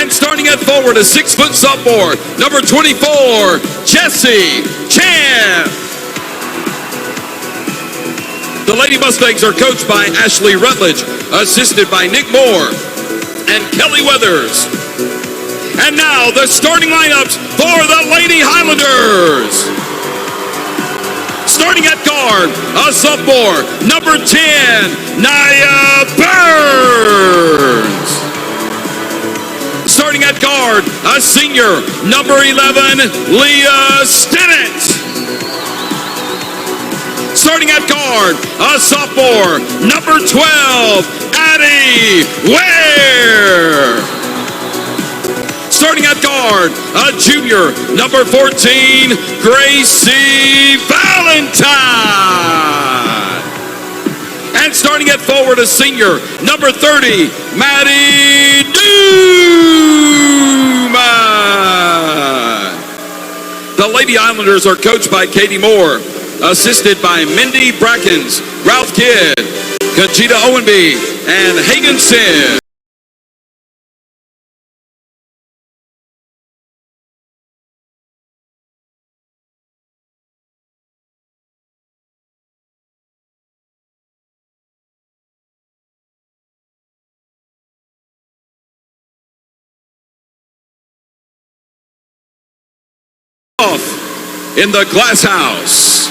And starting at forward, a 6-foot sophomore, number 24, Jesse Chan. The Lady Mustangs are coached by Ashley Rutledge, assisted by Nick Moore and Kelly Weathers. And now the starting lineups for the Lady Highlanders. Starting at guard, a sophomore, number 10, Nia Burns. Starting at guard, a senior, number 11, Leah Stinnett. Starting at guard, a sophomore, number 12, Addie Ware. Starting at guard, a junior, number 14, Gracie Valentine. And starting at forward, a senior, number 30, Maddie Newman. The Lady Islanders are coached by Katie Moore, assisted by Mindy Brackens, Ralph Kidd, Conchita Owenby, and Hagen Sid. In the glass house.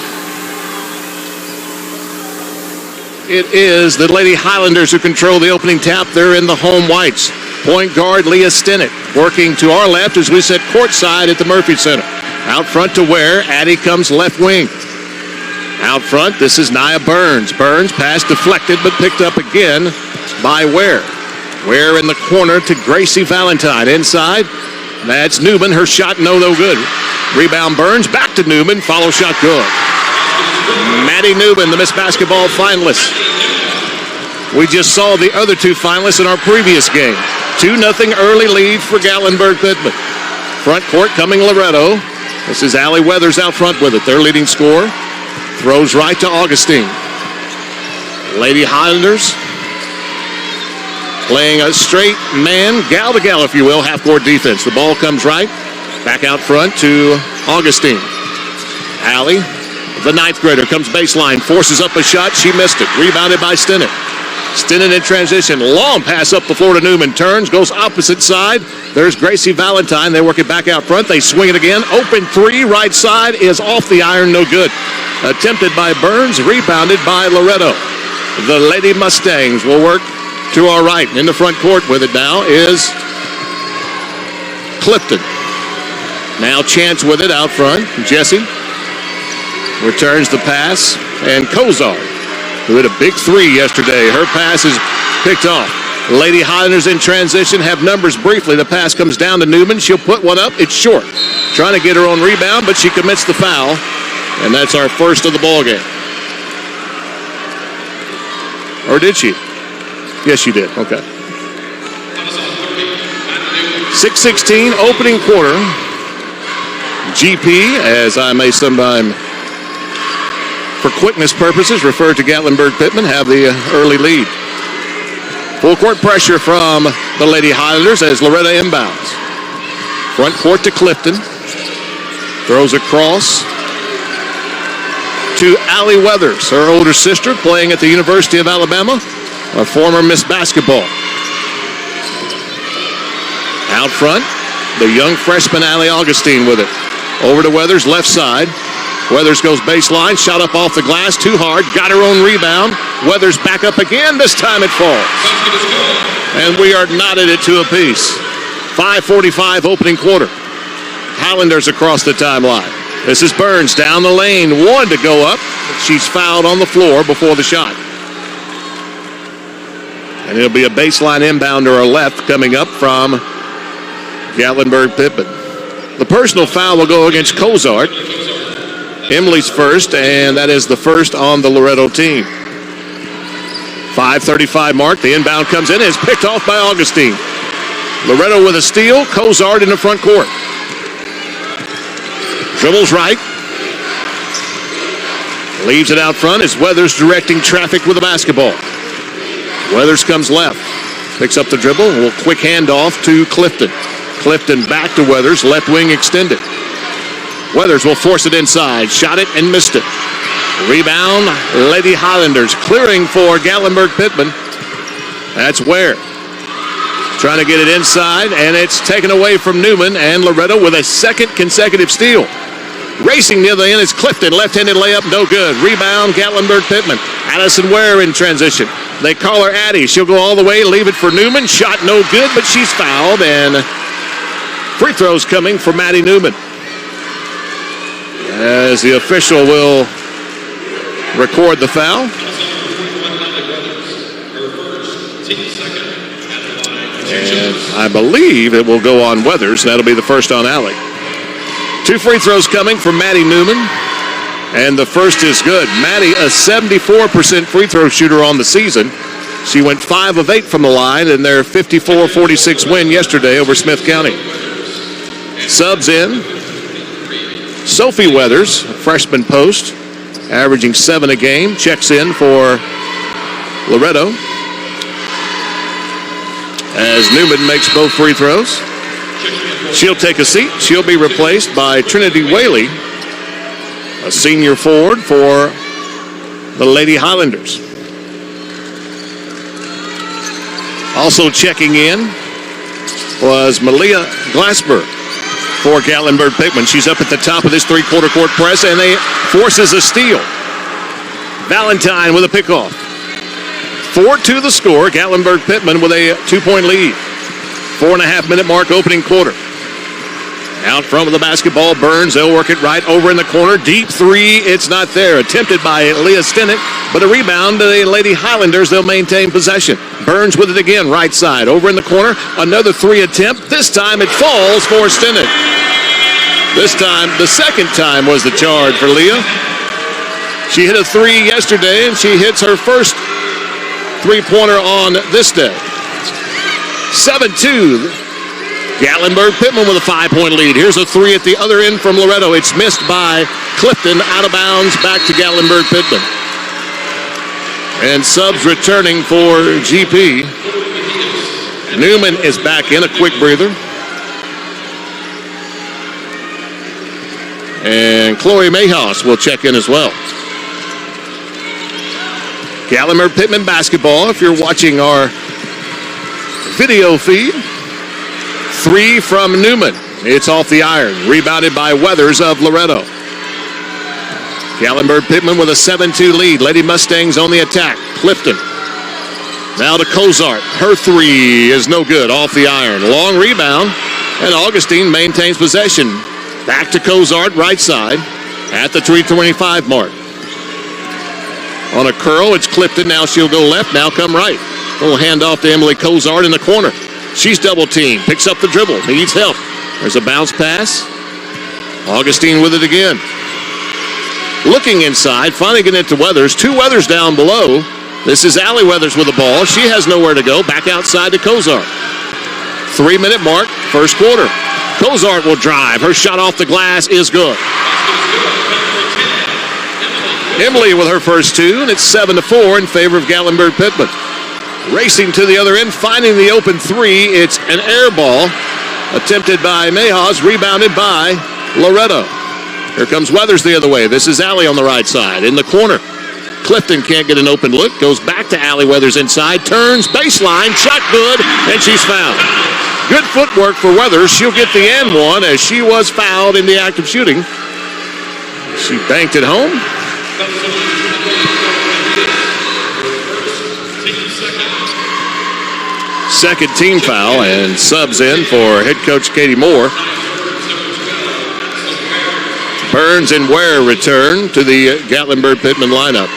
It is the Lady Highlanders who control the opening tap. They're in the home whites. Point guard Leah Stinnett working to our left as we sit courtside at the Murphy Center. Out front to Ware. Addie comes left wing. Out front, this is Nia Burns. Burns pass deflected but picked up again by Ware. Ware in the corner to Gracie Valentine. Inside, that's Newman. Her shot no good. Rebound Burns, back to Newman, follow shot good. Maddie Newman, the Miss Basketball finalist. We just saw the other two finalists in our previous game. 2-0 early lead for Gatlinburg-Pittman. Front court coming Loretto. This is Allie Weathers out front with it, their leading scorer. Throws right to Augustine. Lady Highlanders playing a straight man, gal to gal, if you will, half-court defense. The ball comes right. Back out front to Augustine. Allie, the ninth grader, comes baseline, forces up a shot. She missed it. Rebounded by Stinnett. Stinnett in transition. Long pass up the floor to Newman. Turns, goes opposite side. There's Gracie Valentine. They work it back out front. They swing it again. Open three. Right side is off the iron. No good. Attempted by Burns. Rebounded by Loretto. The Lady Mustangs will work to our right. In the front court with it now is Clifton. Now Chance with it out front. Jesse returns the pass. And Kozar, who hit a big three yesterday. Her pass is picked off. Lady Highlanders in transition have numbers briefly. The pass comes down to Newman. She'll put one up. It's short. Trying to get her own rebound, but she commits the foul. And that's our first of the ball game. Or did she? Yes, she did. Okay. 6:16 opening quarter. GP, as I may sometime, for quickness purposes, refer to Gatlinburg-Pittman, have the early lead. Full court pressure from the Lady Highlanders as Loretto inbounds. Front court to Clifton. Throws across to Allie Weathers, her older sister, playing at the University of Alabama, a former Miss Basketball. Out front, the young freshman Allie Augustine with it. Over to Weathers, left side. Weathers goes baseline, shot up off the glass, too hard, got her own rebound. Weathers back up again, this time it falls. And we are knotted at 2 apiece. 5:45 opening quarter. Highlanders across the timeline. This is Burns down the lane, one to go up. She's fouled on the floor before the shot. And it'll be a baseline inbound to our left coming up from Gatlinburg-Pittman. The personal foul will go against Kozart. Emily's first, and that is the first on the Loretto team. 5:35 mark. The inbound comes in and is picked off by Augustine. Loretto with a steal. Kozart in the front court. Dribbles right. Leaves it out front as Weathers directing traffic with the basketball. Weathers comes left. Picks up the dribble. A little quick handoff to Clifton. Clifton back to Weathers. Left wing extended. Weathers will force it inside. Shot it and missed it. Rebound, Lady Highlanders. Clearing for Gatlinburg-Pittman. That's Ware. Trying to get it inside, and it's taken away from Newman, and Loretto with a second consecutive steal. Racing near the end is Clifton. Left-handed layup, no good. Rebound, Gatlinburg-Pittman. Addison Ware in transition. They call her Addie. She'll go all the way, leave it for Newman. Shot no good, but she's fouled, and free throws coming for Maddie Newman. As the official will record the foul. And I believe it will go on Weathers. That'll be the first on Alec. 2 free throws coming from Maddie Newman. And the first is good. Maddie, a 74% free throw shooter on the season. She went 5 of 8 from the line in their 54-46 win yesterday over Smith County. Subs in. Sophie Weathers, freshman post, averaging 7 a game, checks in for Loretto. As Newman makes both free throws. She'll take a seat. She'll be replaced by Trinity Whaley, a senior forward for the Lady Highlanders. Also checking in was Malia Glassberg for Gatlinburg-Pittman. She's up at the top of this three-quarter court press, and they forces a steal. Valentine with a pickoff. 4-2 the score. Gatlinburg-Pittman with a 2-point lead. 4.5-minute mark opening quarter. Out front with the basketball, Burns. They'll work it right over in the corner. Deep three, it's not there. Attempted by Leah Stinnett, but a rebound to the Lady Highlanders. They'll maintain possession. Burns with it again, right side. Over in the corner, another 3 attempt. This time it falls for Stinnett. This time, the second time was the charge for Leah. She hit a 3 yesterday, and she hits her first three-pointer on this day. 7-2. Gatlinburg-Pittman with a 5-point lead. Here's a 3 at the other end from Loretto. It's missed by Clifton. Out of bounds, back to Gatlinburg-Pittman. And subs returning for GP. Newman is back in, a quick breather. And Chloe Mayhaus will check in as well. Gatlinburg-Pittman basketball, if you're watching our video feed. 3 from Newman. It's off the iron. Rebounded by Weathers of Loretto. Gatlinburg-Pittman with a 7-2 lead. Lady Mustangs on the attack. Clifton. Now to Cozart. Her 3 is no good. Off the iron. Long rebound. And Augustine maintains possession. Back to Cozart, right side. At the 3:25 mark. On a curl, it's Clifton. Now she'll go left. Now come right. Little handoff to Emily Cozart in the corner. She's double-teamed. Picks up the dribble. Needs help. There's a bounce pass. Augustine with it again. Looking inside. Finally getting it to Weathers. 2 Weathers down below. This is Allie Weathers with the ball. She has nowhere to go. Back outside to Cozart. 3-minute mark. First quarter. Cozart will drive. Her shot off the glass is good. Emily with her first 2, and it's 7-4 in favor of Gatlinburg-Pittman. Racing to the other end, finding the open 3. It's an air ball attempted by Mayhaus, rebounded by Loretto. Here comes Weathers the other way. This is Allie on the right side. In the corner, Clifton can't get an open look. Goes back to Allie Weathers inside. Turns, baseline, shot good, and she's fouled. Good footwork for Weathers. She'll get the and one as she was fouled in the act of shooting. She banked it home. Second team foul, and subs in for head coach Katie Moore. Burns and Ware return to the Gatlinburg-Pittman lineup.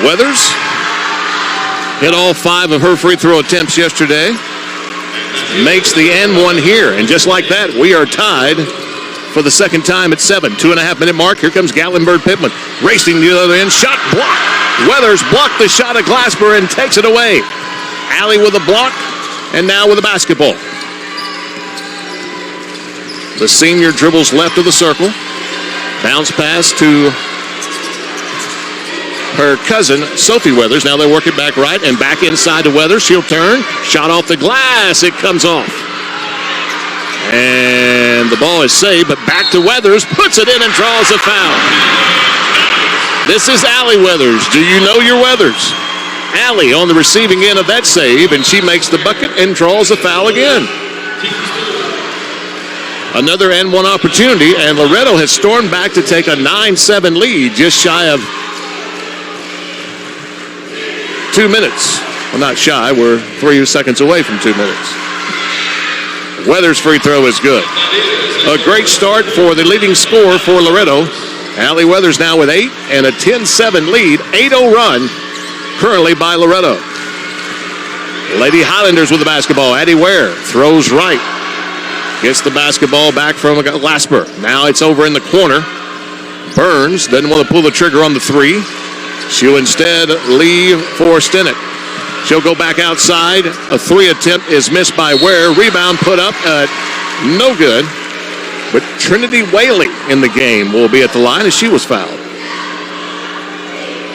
Weathers hit all 5 of her free throw attempts yesterday. Makes the and one here, and just like that, we are tied for the second time at 7. 2.5-minute mark. Here comes Gatlinburg-Pittman. Racing to the other end. Shot blocked. Weathers blocked the shot of Glassberg and takes it away. Allie with a block, and now with a basketball. The senior dribbles left of the circle. Bounce pass to her cousin, Sophie Weathers. Now they work it back right and back inside to Weathers. She'll turn. Shot off the glass. It comes off. And the ball is saved, but back to Weathers. Puts it in and draws a foul. This is Allie Weathers. Do you know your Weathers? Allie on the receiving end of that save, and she makes the bucket and draws a foul again. Another and one opportunity, and Loretto has stormed back to take a 9-7 lead, just shy of 2 minutes. Well, not shy, we're 3 seconds away from 2 minutes. Weathers' free throw is good. A great start for the leading scorer for Loretto. Allie Weathers now with 8 and a 10-7 lead, 8-0 run currently by Loretto. Lady Highlanders with the basketball. Addie Ware throws right. Gets the basketball back from Glasper. Now it's over in the corner. Burns doesn't want to pull the trigger on the three. She'll instead leave for Stinnett. She'll go back outside. A three attempt is missed by Ware. Rebound put up, no good. But Trinity Whaley in the game will be at the line as she was fouled.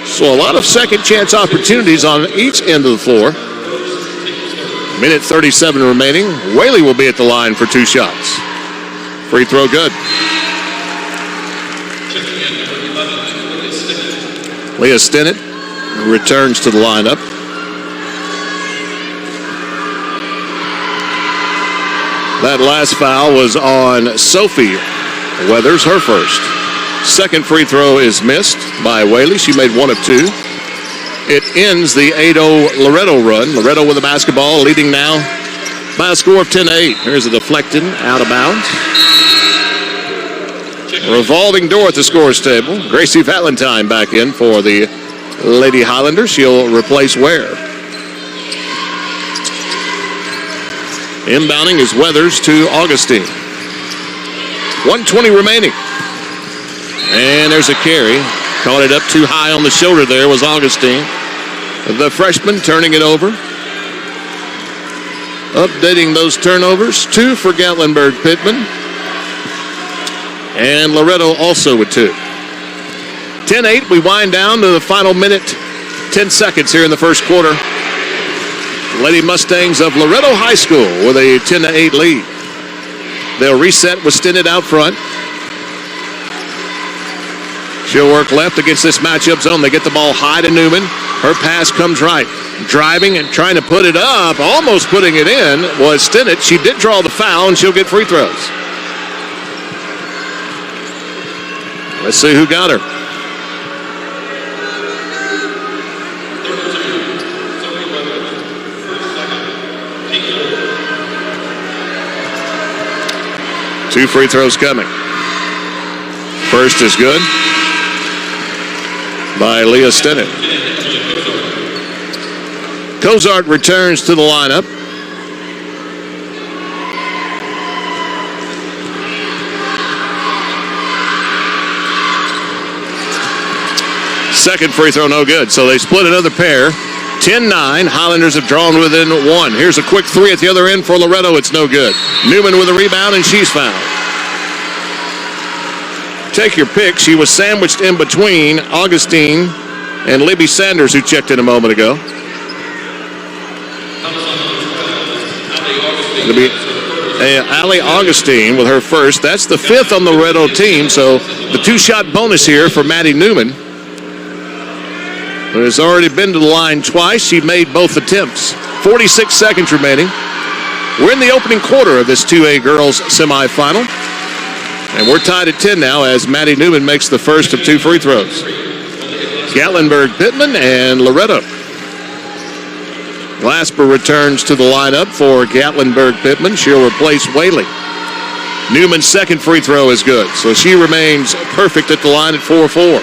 So a lot of second chance opportunities on each end of the floor. Minute 37 remaining. Whaley will be at the line for 2 shots. Free throw good. Leah Stinnett returns to the lineup. That last foul was on Sophie Weathers, her first. Second free throw is missed by Whaley. She made 1 of 2. It ends the 8-0 Loretto run. Loretto with the basketball, leading now by a score of 10-8. Here's a deflected, out of bounds. Revolving door at the scores table. Gracie Valentine back in for the Lady Highlanders. She'll replace Ware. Inbounding is Weathers to Augustine. 1:20 remaining. And there's a carry. Caught it up too high on the shoulder there was Augustine. The freshman turning it over. Updating those turnovers. 2 for Gatlinburg Pittman. And Loretto also with 2. 10-8, we wind down to the final minute. 10 seconds here in the first quarter. Lady Mustangs of Loretto High School with a 10-8 lead. They'll reset with Stinnett out front. She'll work left against this matchup zone. They get the ball high to Newman. Her pass comes right. Driving and trying to put it up, almost putting it in, was Stinnett. She did draw the foul, and she'll get free throws. Let's see who got her. Two free throws coming. First is good by Leah Stinnett. Cozart returns to the lineup. Second free throw, no good. So they split another pair. 10-9. Highlanders have drawn within 1. Here's a quick three at the other end for Loretto. It's no good. Newman with a rebound, and she's fouled. Take your pick. She was sandwiched in between Augustine and Libby Sanders, who checked in a moment ago. It'll be Allie Augustine with her first. That's the 5th on the Loretto team, so the 2-shot bonus here for Maddie Newman. But has already been to the line twice. She made both attempts. 46 seconds remaining. We're in the opening quarter of this 2A girls semifinal. And we're tied at 10 now as Maddie Newman makes the first of 2 free throws. Gatlinburg Pittman and Loretto. Glasper returns to the lineup for Gatlinburg Pittman. She'll replace Whaley. Newman's second free throw is good, so she remains perfect at the line at 4-4.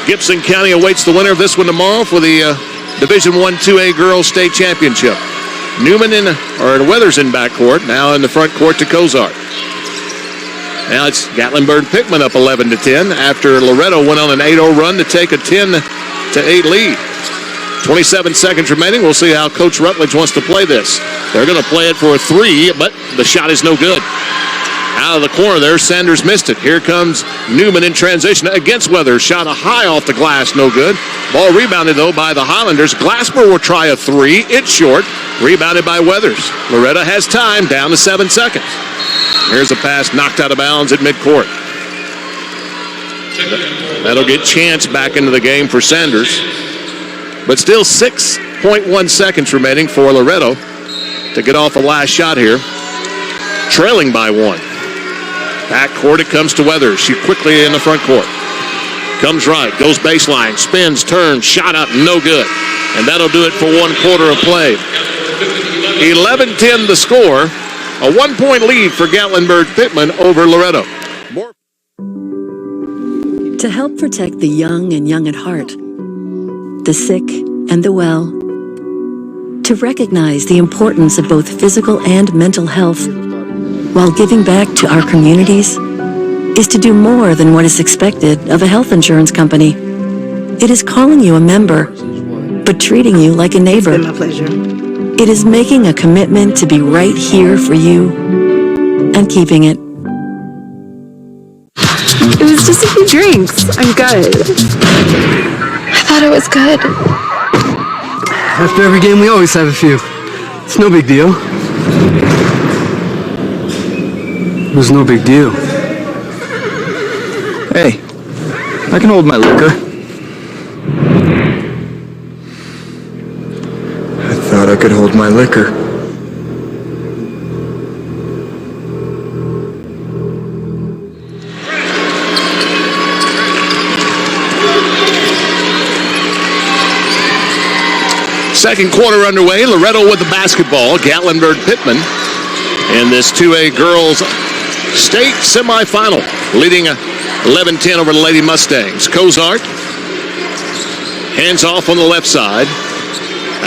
Gibson County awaits the winner of this one tomorrow for the Division I 2A Girls State Championship. Newman and Weathers in backcourt, now in the front court to Cozart. Now it's Gatlinburg Pittman up 11-10 after Loretto went on an 8-0 run to take a 10-8 lead. 27 seconds remaining. We'll see how Coach Rutledge wants to play this. They're going to play it for a 3, but the shot is no good. Out of the corner there, Sanders missed it. Here comes Newman in transition against Weathers. Shot a high off the glass, no good. Ball rebounded, though, by the Highlanders. Glassper will try a three. It's short. Rebounded by Weathers. Loretto has time, down to 7 seconds. Here's a pass knocked out of bounds at midcourt. That'll get Chance back into the game for Sanders. But still 6.1 seconds remaining for Loretto to get off the last shot here. Trailing by 1. Back court it comes to Weathers. She quickly in the front court. Comes right, goes baseline, spins, turns, shot up, no good. And that'll do it for 1 quarter of play. 11-10 the score. A 1-point lead for Gatlinburg-Pittman over Loretto. To help protect the young and young at heart, the sick and the well, to recognize the importance of both physical and mental health while giving back to our communities is to do more than what is expected of a health insurance company. It is calling you a member, but treating you like a neighbor. It's been my pleasure. It is making a commitment to be right here for you and keeping it. It was just a few drinks. I'm good. I thought it was good. After every game, we always have a few. It's no big deal. It was no big deal. Hey, I can hold my liquor. I thought I could hold my liquor. Second quarter underway. Loretto with the basketball. Gatlinburg-Pittman in this 2A girls state semifinal, leading 11-10 over the Lady Mustangs. Cozart hands off on the left side.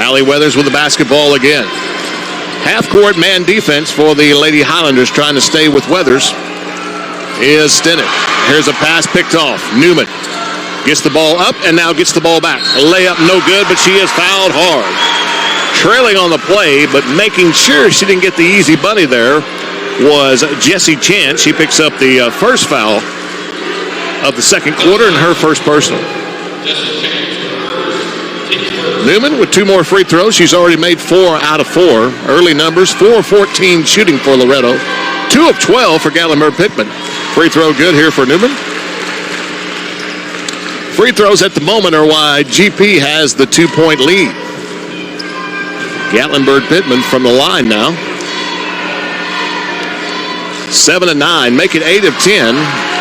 Allie Weathers with the basketball again. Half-court man defense for the Lady Highlanders, trying to stay with Weathers is Stinnett. Here's a pass picked off. Newman gets the ball up and now gets the ball back. A layup no good, but she is fouled hard. Trailing on the play, but making sure she didn't get the easy bunny there was Jessie Chance. She picks up the first foul of the second quarter and her first personal. Newman with 2 more free throws. She's already made 4 out of 4. Early numbers, 4 of 14 shooting for Loretto. 2 of 12 for Gatlinburg-Pittman. Free throw good here for Newman. Free throws at the moment are why GP has the 2-point lead. Gatlinburg-Pittman from the line now. 7 of 9, make it 8 of 10.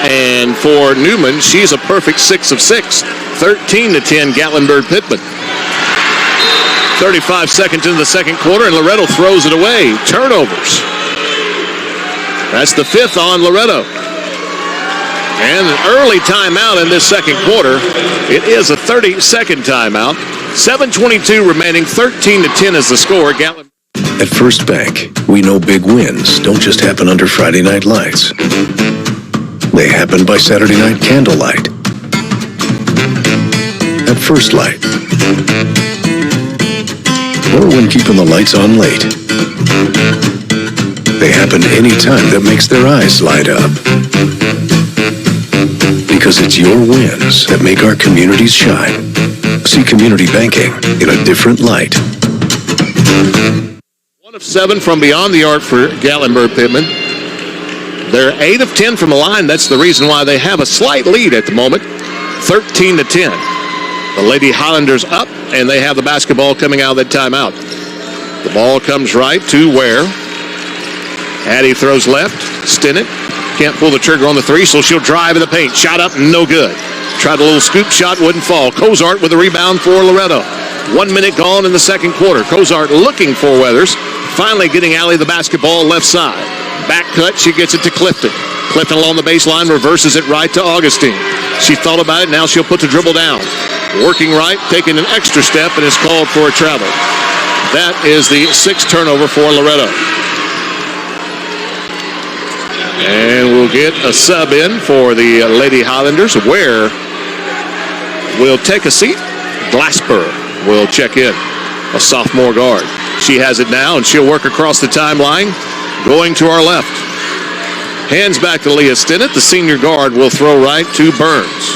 And for Newman, she's a perfect 6 of 6. 13 to 10, Gatlinburg-Pittman. 35 seconds into the second quarter, and Loretto throws it away. Turnovers. That's the 5th on Loretto. And an early timeout in this second quarter. It is a 30-second timeout. 7:22 remaining, 13 to 10 is the score. At First Bank, we know big wins don't just happen under Friday night lights. They happen by Saturday night candlelight. At First Light. Or when keeping the lights on late. They happen any time that makes their eyes light up. Because it's your wins that make our communities shine. See community banking in a different light. 1 of 7 from beyond the arc for Gatlinburg-Pittman. They're 8 of 10 from the line. That's the reason why they have a slight lead at the moment. 13 to 10. The Lady Highlanders up, and they have the basketball coming out of that timeout. The ball comes right to Ware. Addie throws left. Stinnett can't pull the trigger on the 3, so she'll drive in the paint. Shot up, no good. Tried a little scoop shot, wouldn't fall. Cozart with a rebound for Loretto. 1 minute gone in the second quarter. Cozart looking for Weathers. Finally getting Allie the basketball left side. Back cut, she gets it to Clifton. Clifton along the baseline, reverses it right to Augustine. She thought about it, now she'll put the dribble down. Working right, taking an extra step, and is called for a travel. That is the 6th turnover for Loretto. And we'll get a sub in for the Lady Highlanders, where we'll take a seat. Glasper will check in, a sophomore guard. She has it now, and she'll work across the timeline, going to our left. Hands back to Leah Stinnett. The senior guard will throw right to Burns.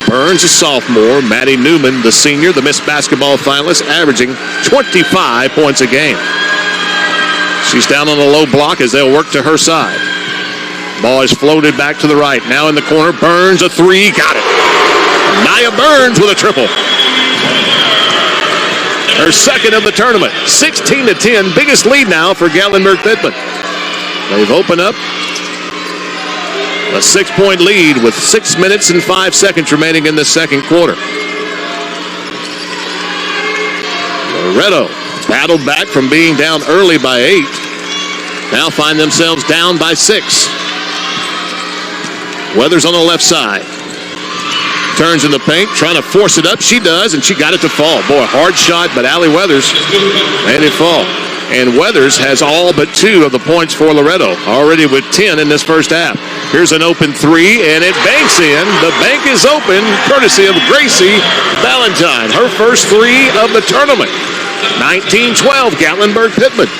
Burns, a sophomore. Maddie Newman, the senior, the Miss Basketball finalist, averaging 25 points a game. She's down on a low block as they'll work to her side. Ball is floated back to the right. Now in the corner, Burns, a three. Got it. Nia Burns with a triple. Her second of the tournament. 16-10. Biggest lead now for Gatlinburg-Pittman. They've opened up a 6-point lead with 6 minutes and 5 seconds remaining in the second quarter. Loretto battled back from being down early by 8. Now find themselves down by 6. Weathers on the left side. Turns in the paint, trying to force it up. She does, and she got it to fall. Boy, hard shot, but Allie Weathers made it fall. And Weathers has all but 2 of the points for Loretto, already with 10 in this first half. Here's an open 3, and it banks in. The bank is open, courtesy of Gracie Valentine. Her first 3 of the tournament. 19-12, Gatlinburg-Pittman.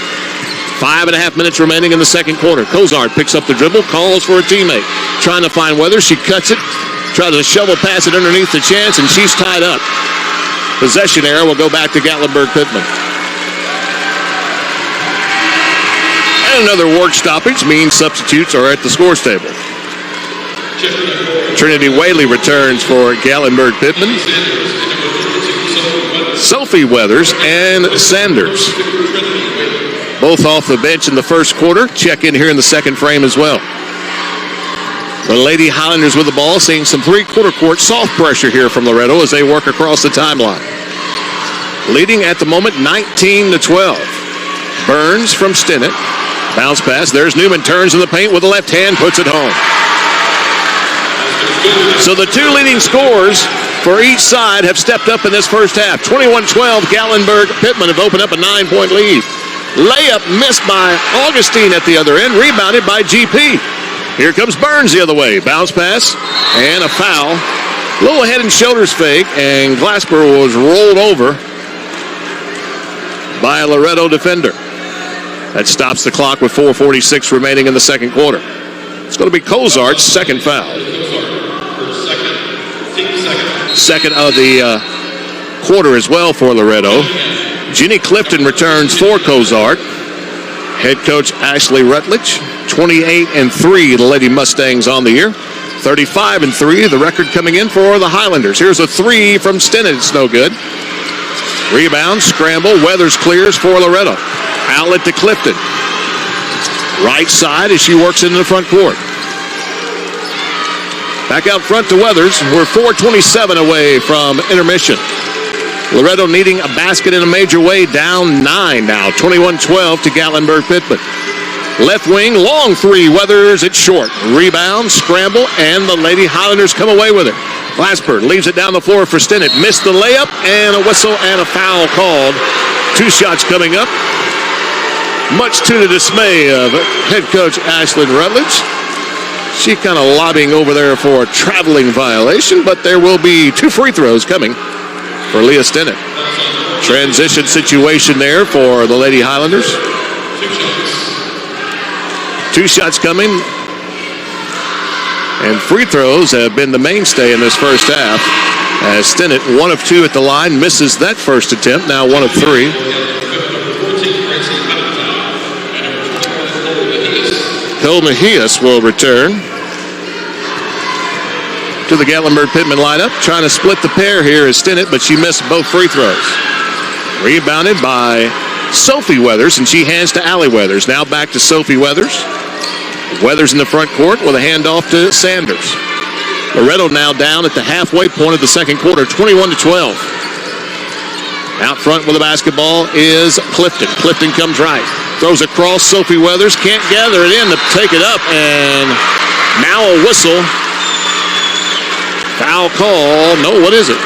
5.5 minutes remaining in the second quarter. Cozart picks up the dribble, calls for a teammate. Trying to find Weathers. She cuts it, tries to shovel pass it underneath the chance, and she's tied up. Possession error will go back to Gatlinburg-Pittman. And another work stoppage means substitutes are at the scores table. Trinity Whaley returns for Gatlinburg-Pittman. Sophie Weathers and Sanders, both off the bench in the first quarter. Check in here in the second frame as well. The Lady Highlanders with the ball, seeing some three-quarter court soft pressure here from Loretto as they work across the timeline. Leading at the moment 19-12. Burns from Stinnett. Bounce pass. There's Newman. Turns in the paint with the left hand. Puts it home. So the 2 leading scorers for each side have stepped up in this first half. 21-12. Gatlinburg-Pittman have opened up a 9-point lead. Layup missed by Augustine at the other end. Rebounded by GP. Here comes Burns the other way. Bounce pass and a foul. Little head and shoulders fake, and Glasper was rolled over by a Loretto defender. That stops the clock with 4:46 remaining in the second quarter. It's going to be Cozart's second foul. Second of the quarter as well for Loretto. Jenny Clifton returns for Cozart. Head coach Ashley Rutledge, 28-3, the Lady Mustangs on the year. 35-3, the record coming in for the Highlanders. Here's a 3 from Stinnett. It's no good. Rebound, scramble. Weathers clears for Loretto. Outlet to Clifton. Right side as she works into the front court. Back out front to Weathers. We're 4:27 away from intermission. Loretto needing a basket in a major way, down 9 now. 21-12 to Gatlinburg-Pittman. Left wing, long 3. Weathers, it's short. Rebound, scramble, and the Lady Highlanders come away with it. Glasper leaves it down the floor for Stinnett. Missed the layup, and a whistle and a foul called. 2 shots coming up. Much to the dismay of head coach Ashlyn Rutledge. She kind of lobbying over there for a traveling violation, but there will be 2 free throws coming for Leah Stinnett. Transition situation there for the Lady Highlanders. 2 shots coming. And free throws have been the mainstay in this first half. As Stinnett, 1 of 2 at the line, misses that first attempt, now 1 of 3. Cole Mejias will return to the Gatlinburg-Pittman lineup. Trying to split the pair here is Stinnett, but she missed both free throws. Rebounded by Sophie Weathers, and she hands to Allie Weathers. Now back to Sophie Weathers. Weathers in the front court with a handoff to Sanders. Loretto now down at the halfway point of the second quarter, 21-12. Out front with the basketball is Clifton. Clifton comes right. Throws across. Sophie Weathers can't gather it in to take it up, and now a whistle. Foul call. No, what is it?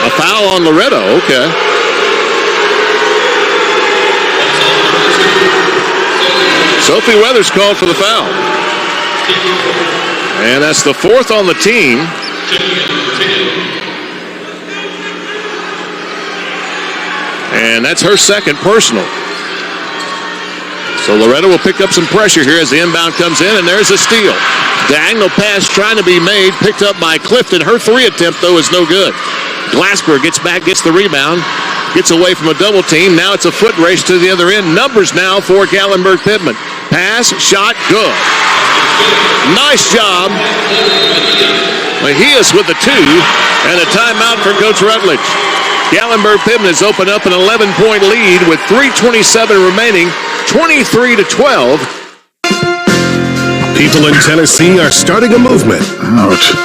A foul on Loretto. Okay. Sophie Weathers called for the foul. And that's the 4th on the team. And that's her second personal. So So Loretto will pick up some pressure here as the inbound comes in, and there's a steal. Diagonal pass trying to be made, picked up by Clifton. Her 3 attempt, though, is no good. Glasper gets back, gets the rebound, gets away from a double team. Now it's a foot race to the other end. Numbers now for Gatlinburg-Pittman. Pass, shot, good. Nice job. Mahias with the 2, and a timeout for Coach Rutledge. Gatlinburg-Pittman has opened up an 11-point lead with 3:27 remaining, 23-12. People in Tennessee are starting a movement. Ouch.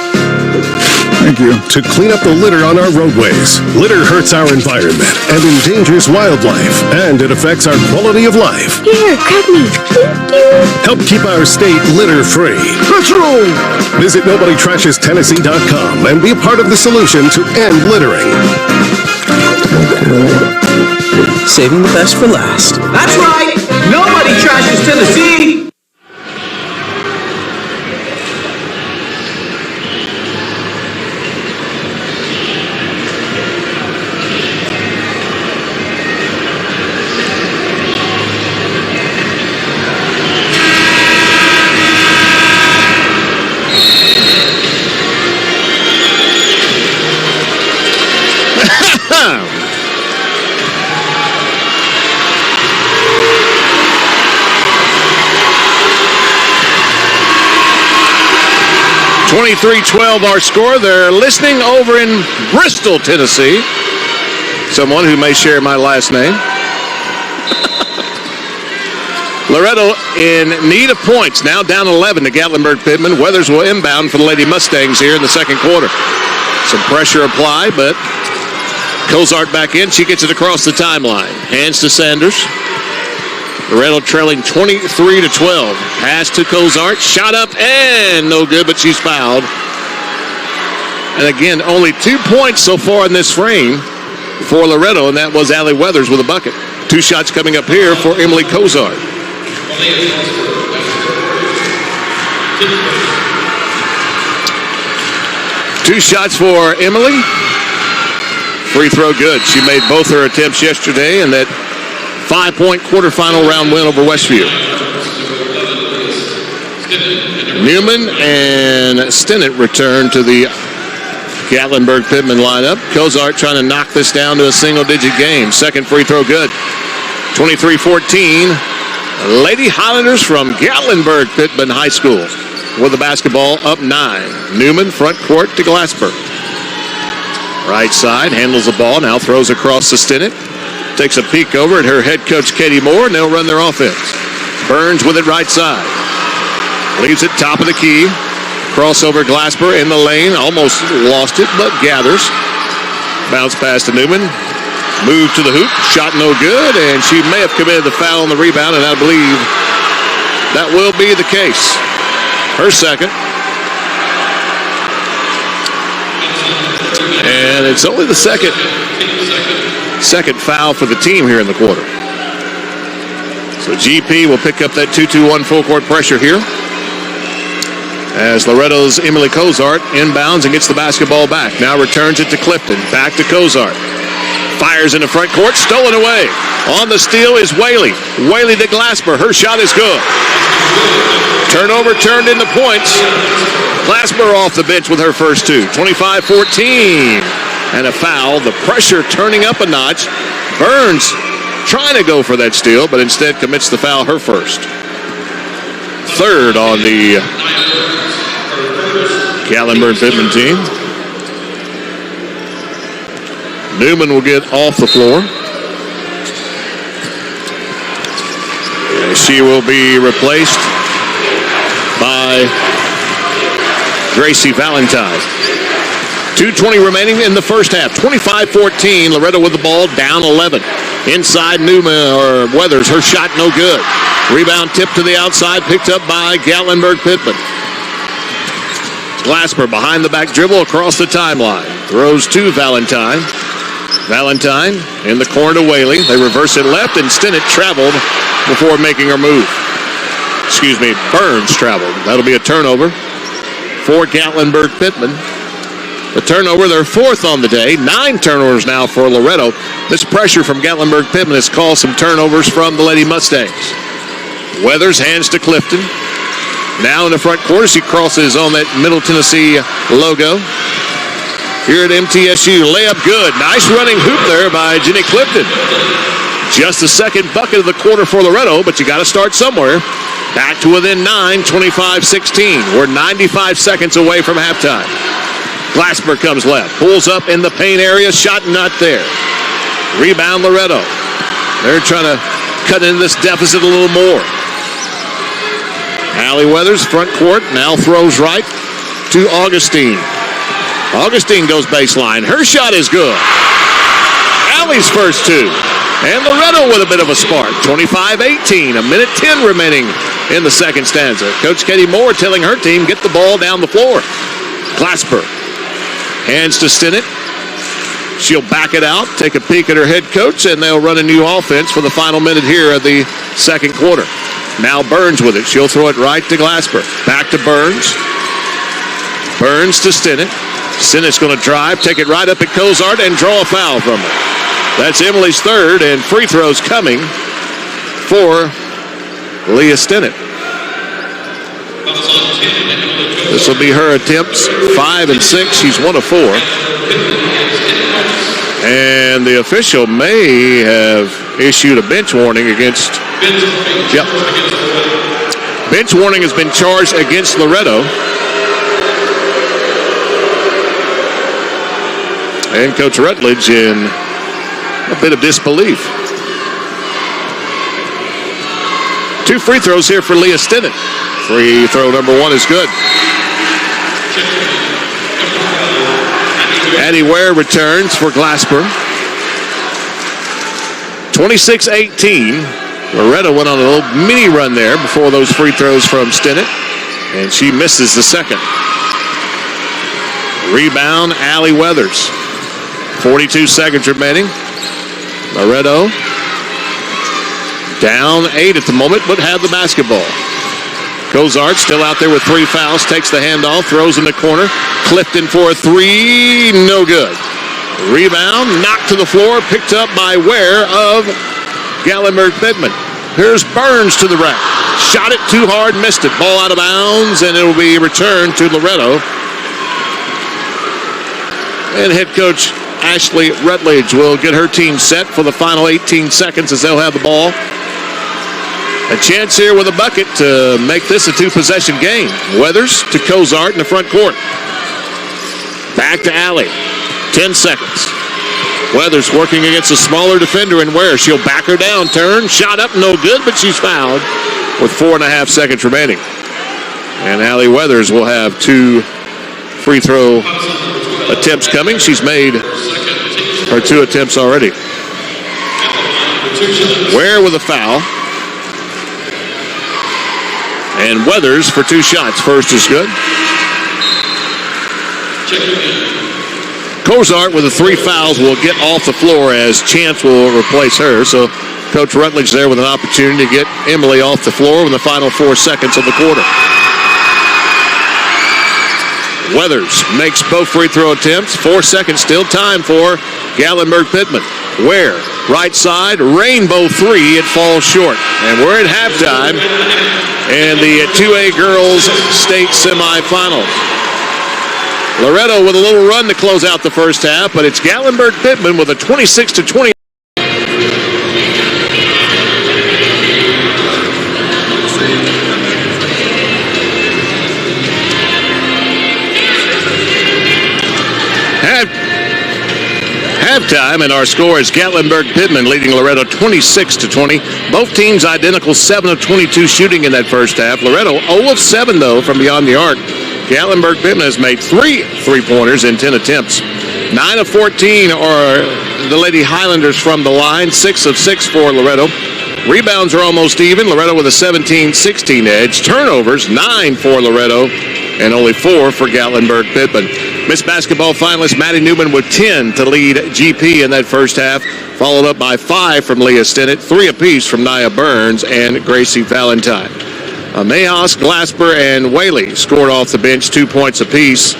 Thank you. To clean up the litter on our roadways. Litter hurts our environment and endangers wildlife, and it affects our quality of life. Here, grab me. Thank you. Help keep our state litter-free. Let's roll! Visit NobodyTrashesTennessee.com and be a part of the solution to end littering. Saving the best for last. That's right! Nobody trashes Tennessee! (23-12) our score. They're listening over in Bristol, Tennessee. Someone who may share my last name. Loretto in need of points. Now down 11 to Gatlinburg-Pittman. Weathers will inbound for the Lady Mustangs here in the second quarter. Some pressure applied, but Cozart back in. She gets it across the timeline. Hands to Sanders. Loretto trailing 23-12. Pass to Cozart. Shot up and no good, but she's fouled. And again, only 2 points so far in this frame for Loretto, and that was Allie Weathers with a bucket. 2 shots coming up here for Emily Cozart. Two shots for Emily. Free throw good. She made both her attempts yesterday in that 5-point quarterfinal round win over Westview. Newman and Stinnett return to the Gatlinburg-Pittman lineup. Cozart trying to knock this down to a single-digit game. Second free throw good. 23-14. Lady Highlanders from Gatlinburg-Pittman High School with the basketball up 9. Newman front court to Glasper. Right side, handles the ball, now throws across to Stinnett. Takes a peek over at her head coach, Katie Moore, and they'll run their offense. Burns with it right side. Leaves it top of the key. Crossover Glasper in the lane. Almost lost it, but gathers. Bounce pass to Newman. Move to the hoop. Shot no good, and she may have committed the foul on the rebound, and I believe that will be the case. Her second. And it's only the second foul for the team here in the quarter. So GP will pick up that 2-2-1 full court pressure here as Loretto's Emily Cozart inbounds and gets the basketball back. Now returns it to Clifton. Back to Cozart. Fires in the front court. Stolen away. On the steal is Whaley. Whaley to Glasper. Her shot is good. Turnover turned into points. Glasper off the bench with her first 2. 25-14. And a foul. The pressure turning up a notch. Burns trying to go for that steal, but instead commits the foul, her first. Third on the Gatlinburg-Pittman team. Newman will get off the floor. She will be replaced by Gracie Valentine. 2:20 remaining in the first half. 25-14. Loretto with the ball, down 11. Inside Newman or Weathers. Her shot no good. Rebound tip to the outside, picked up by Gatlinburg-Pittman. Glasper behind the back dribble across the timeline. Throws to Valentine. Valentine in the corner to Whaley. They reverse it left, and Stinnett traveled before making her move. Excuse me, Burns traveled. That'll be a turnover for Gatlinburg-Pittman. The turnover, their fourth on the day. 9 turnovers now for Loretto. This pressure from Gatlinburg-Pittman has caused some turnovers from the Lady Mustangs. Weathers hands to Clifton. Now in the front court, she crosses on that Middle Tennessee logo. Here at MTSU, layup good. Nice running hoop there by Jenny Clifton. Just the second bucket of the quarter for Loretto, but you got to start somewhere. Back to within 9, 25-16. We're 95 seconds away from halftime. Glasper comes left, pulls up in the paint area, shot not there. Rebound Loretto. They're trying to cut into this deficit a little more. Allie Weathers, front court, now throws right to Augustine. Augustine goes baseline. Her shot is good. Allie's first two. And Loretto with a bit of a spark. 25-18, a minute 10 remaining in the second stanza. Coach Katie Moore telling her team, get the ball down the floor. Glasper hands to Stinnett. She'll back it out, take a peek at her head coach, and they'll run a new offense for the final minute here of the second quarter. Now Burns with it. She'll throw it right to Glasper. Back to Burns. Burns to Stinnett. Sinnett's going to drive, take it right up at Cozart, and draw a foul from her. That's Emily's third, and free throws coming for Leah Stinnett. This will be her attempts, 5 and 6. She's 1 of 4. And the official may have issued a bench warning against... Yep. Bench warning has been charged against Loretto. And Coach Rutledge in a bit of disbelief. 2 free throws here for Leah Stinnett. Free throw number 1 is good. Addie Ware returns for Glasper. 26-18. Loretto went on a little mini run there before those free throws from Stinnett. And she misses the second. Rebound, Allie Weathers. 42 seconds remaining. Loretto down 8 at the moment, but have the basketball. Cozart still out there with 3 fouls, takes the handoff, throws in the corner. Clifton for a 3, no good. Rebound, knocked to the floor, picked up by Ware of Gallenberg-Pittman. Here's Burns to the rack. Shot it too hard, missed it. Ball out of bounds, and it will be returned to Loretto. And head coach Ashley Rutledge will get her team set for the final 18 seconds as they'll have the ball. A chance here with a bucket to make this a 2-possession game. Weathers to Cozart in the front court. Back to Allie. 10 seconds. Weathers working against a smaller defender in Ware. She'll back her down, turn, shot up, no good, but she's fouled with 4.5 seconds remaining. And Allie Weathers will have 2 free throw attempts coming. She's made her 2 attempts already. Ware with a foul. And Weathers for 2 shots. First is good. Cozart with the 3 fouls will get off the floor as Chance will replace her. So Coach Rutledge there with an opportunity to get Emily off the floor in the final 4 seconds of the quarter. Weathers makes both free throw attempts. 4 seconds still. Time for Gallenberg-Pittman. Ware, right side, rainbow 3. It falls short. And we're at halftime in the 2A girls state semifinal. Loretto with a little run to close out the first half, but it's Gallenberg-Pittman with a 26-20. Halftime, and our score is Gatlinburg-Pittman leading Loretto 26-20. Both teams identical, 7 of 22 shooting in that first half. Loretto 0 of 7 though from beyond the arc. Gatlinburg-Pittman has made 3 3-pointers in 10 attempts. 9 of 14 are the Lady Highlanders from the line. 6 of 6 for Loretto. Rebounds are almost even. Loretto with a 17-16 edge. Turnovers 9 for Loretto and only 4 for Gatlinburg-Pittman. Miss Basketball finalist Maddie Newman with 10 to lead GP in that first half, followed up by 5 from Leah Stinnett, 3 apiece from Nia Burns and Gracie Valentine. Mayhaus, Glasper, and Whaley scored off the bench 2 points apiece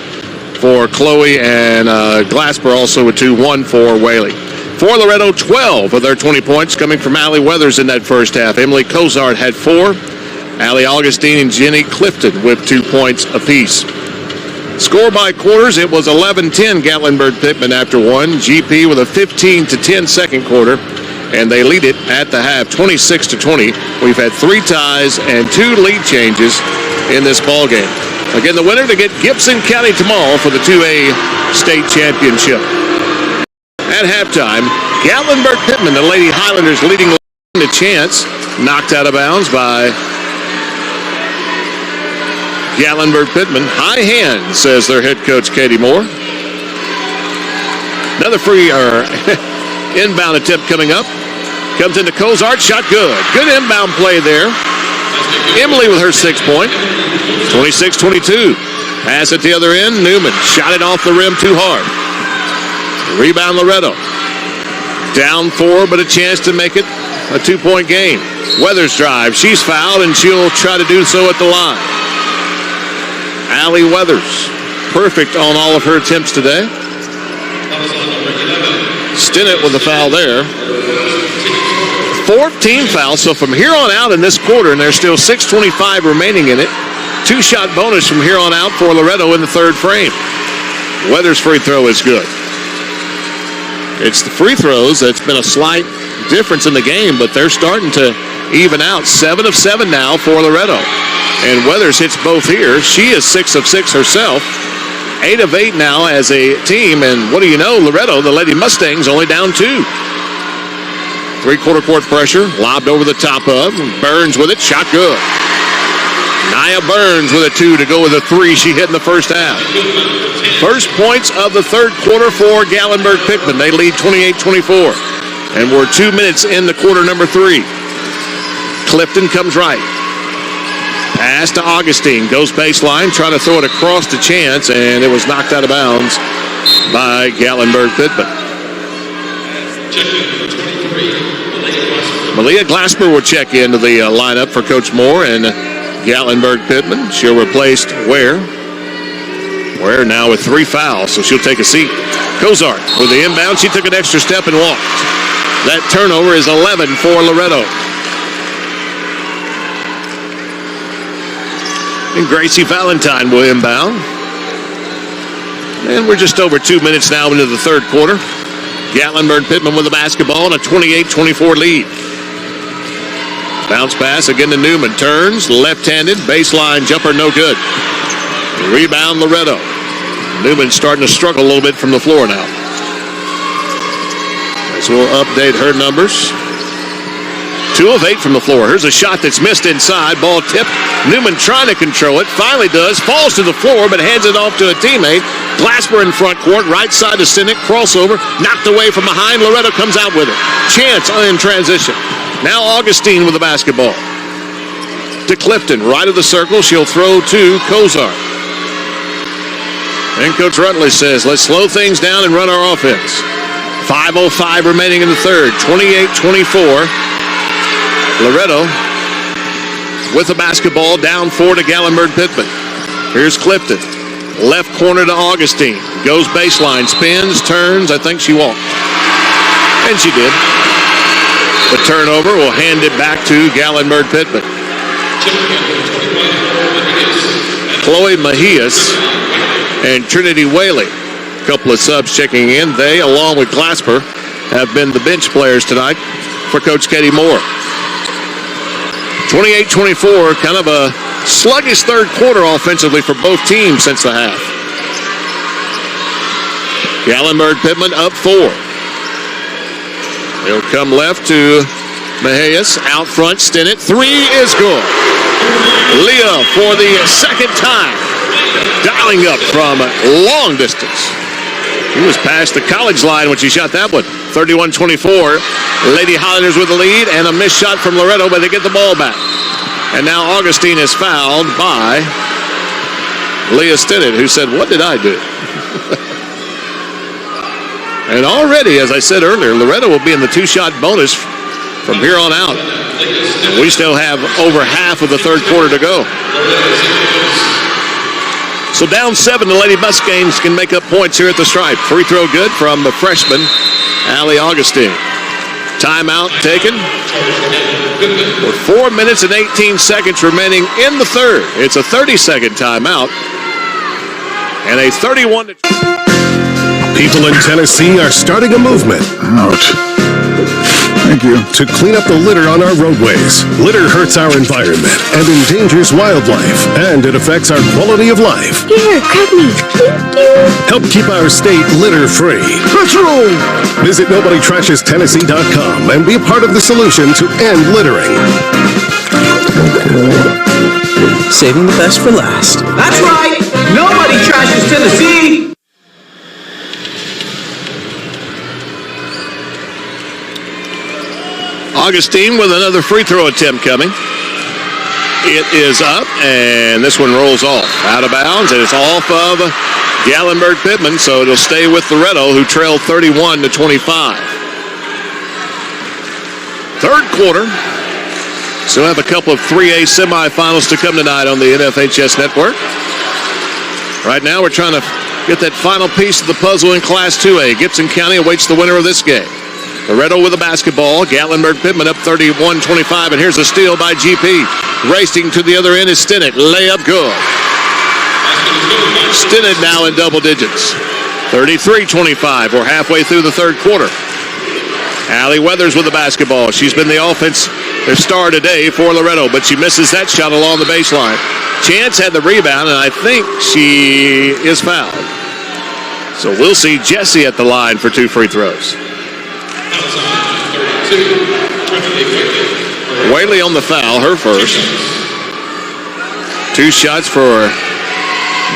for Chloe, and Glasper also with 2, 1 for Whaley. For Loretto, 12 of their 20 points coming from Allie Weathers in that first half. Emily Cozart had 4. Allie Augustine and Jenny Clifton with 2 points apiece. Score by quarters, it was 11-10 Gatlinburg-Pittman after 1. GP with a 15-10 second quarter, and they lead it at the half, 26-20. We've had 3 ties and 2 lead changes in this ball game. Again, the winner to get Gibson County tomorrow for the 2A state championship. At halftime, Gatlinburg-Pittman, the Lady Highlanders leading the chance, knocked out of bounds by Gatlinburg-Pittman. High hand, says their head coach, Katie Moore. Another free inbound attempt coming up. Comes into Cozart, shot good. Good inbound play there. Emily with her 6 point. 26-22. Pass at the other end. Newman shot it off the rim too hard. Rebound Loretto. Down 4, but a chance to make it a 2-point game. Weathers drive. She's fouled, and she'll try to do so at the line. Allie Weathers, perfect on all of her attempts today. Stinnett with the foul there. 4th team foul, so from here on out in this quarter, and there's still 6:25 remaining in it, 2-shot bonus from here on out for Loretto in the 3rd frame. Weathers' free throw is good. It's the free throws that's been a slight difference in the game, but they're starting to even out. 7 of 7 now for Loretto. And Weathers hits both here. She is 6 of 6 herself. 8 of 8 now as a team. And what do you know, Loretto, the Lady Mustangs, only down 2. 3-quarter court pressure, lobbed over the top of. Burns with it, shot good. Nia Burns with a 2 to go with a 3 she hit in the first half. First points of the 3rd quarter for Gatlinburg-Pittman. They lead 28-24. And we're 2 minutes into quarter number 3. Clifton comes right. Pass to Augustine. Goes baseline, trying to throw it across to Chance, and it was knocked out of bounds by Gatlinburg-Pittman. Malia Glasper will check into the lineup for Coach Moore, and Gatlinburg-Pittman. She'll replace Ware. Ware now with 3 fouls, so she'll take a seat. Cozart with the inbound. She took an extra step and walked. That turnover is 11 for Loretto. And Gracie Valentine will inbound. And we're just over 2 minutes now into the 3rd quarter. Gatlinburg-Pittman with the basketball and a 28-24 lead. Bounce pass again to Newman. Turns, left-handed, baseline jumper, no good. Rebound Loretto. Newman starting to struggle a little bit from the floor now. So we'll update her numbers. 2 of 8 from the floor. Here's a shot that's missed inside. Ball tipped. Newman trying to control it. Finally does. Falls to the floor, but hands it off to a teammate. Glasper in front court. Right side to Sinek. Crossover. Knocked away from behind. Loretto comes out with it. Chance in transition. Now Augustine with the basketball. To Clifton. Right of the circle. She'll throw to Cozart. And Coach Rutledge says, let's slow things down and run our offense. 5:05 remaining in the 3rd. 28-24. Loretto with the basketball, down 4 to Gatlinburg-Pittman. Here's Clifton. Left corner to Augustine. Goes baseline, spins, turns. I think she walked. And she did. The turnover will hand it back to Gatlinburg-Pittman. Chloe Mejias and Trinity Whaley. A couple of subs checking in. They, along with Glasper, have been the bench players tonight for Coach Katie Moore. 28-24, kind of a sluggish 3rd quarter offensively for both teams since the half. Gatlinburg-Pittman up 4. They'll come left to Mejias. Out front, Stinnett. 3 is good. Leah for the 2nd time. Dialing up from long distance. He was past the college line when she shot that one. 31-24. Lady Highlanders with the lead, and a missed shot from Loretto, but they get the ball back. And now Augustine is fouled by Leah Stinnett, who said, what did I do? And already, as I said earlier, Loretto will be in the 2-shot bonus from here on out. We still have over half of the 3rd quarter to go. So down 7, the Lady Mustangs can make up points here at the stripe. Free throw good from the freshman, Allie Augustine. Timeout taken with 4 minutes and 18 seconds remaining in the third. It's a 30-second timeout and a 31. People in Tennessee are starting a movement. Ouch. Thank you. To clean up the litter on our roadways. Litter hurts our environment and endangers wildlife, and it affects our quality of life. Here, grab me. Thank you. Help keep our state litter-free. Patrol! Visit NobodyTrashesTennessee.com and be a part of the solution to end littering. Saving the best for last. That's right. Nobody trashes Tennessee. Augustine with another free throw attempt coming. It is up, and this one rolls off. Out of bounds, and it's off of Gallenberg-Pittman, so it'll stay with Loretto, who trailed 31-25. Third quarter. Still have a couple of 3A semifinals to come tonight on the NFHS network. Right now, we're trying to get that final piece of the puzzle in Class 2A. Gibson County awaits the winner of this game. Loretto with the basketball. Gatlinburg-Pittman up 31-25, and here's a steal by GP. Racing to the other end is Stinnett. Layup good. Stinnett now in double digits. 33-25. We're halfway through the third quarter. Allie Weathers with the basketball. She's been the offense, their star today for Loretto, but she misses that shot along the baseline. Chance had the rebound, and I think she is fouled. So we'll see Jesse at the line for 2 free throws. Whaley on the foul, her first. 2 shots for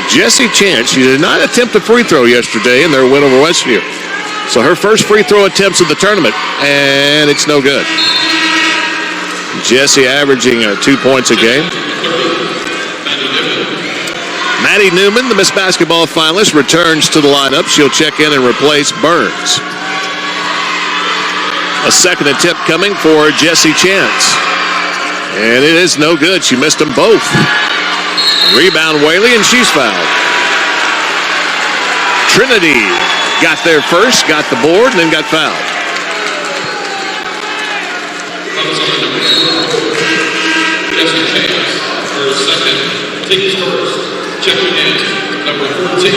Jessie Chance. She did not attempt a free throw yesterday in their win over Westview. So her first free throw attempts of the tournament, and it's no good. Jessie averaging 2 points a game. Maddie Newman, the Miss Basketball finalist, returns to the lineup. She'll check in and replace Burns. A second attempt coming for Jessie Chance. And it is no good. She missed them both. Rebound Whaley, and she's fouled. Trinity got there first, got the board, and then got fouled. Jessie Chance, her second, team's first. Checking in, number 14,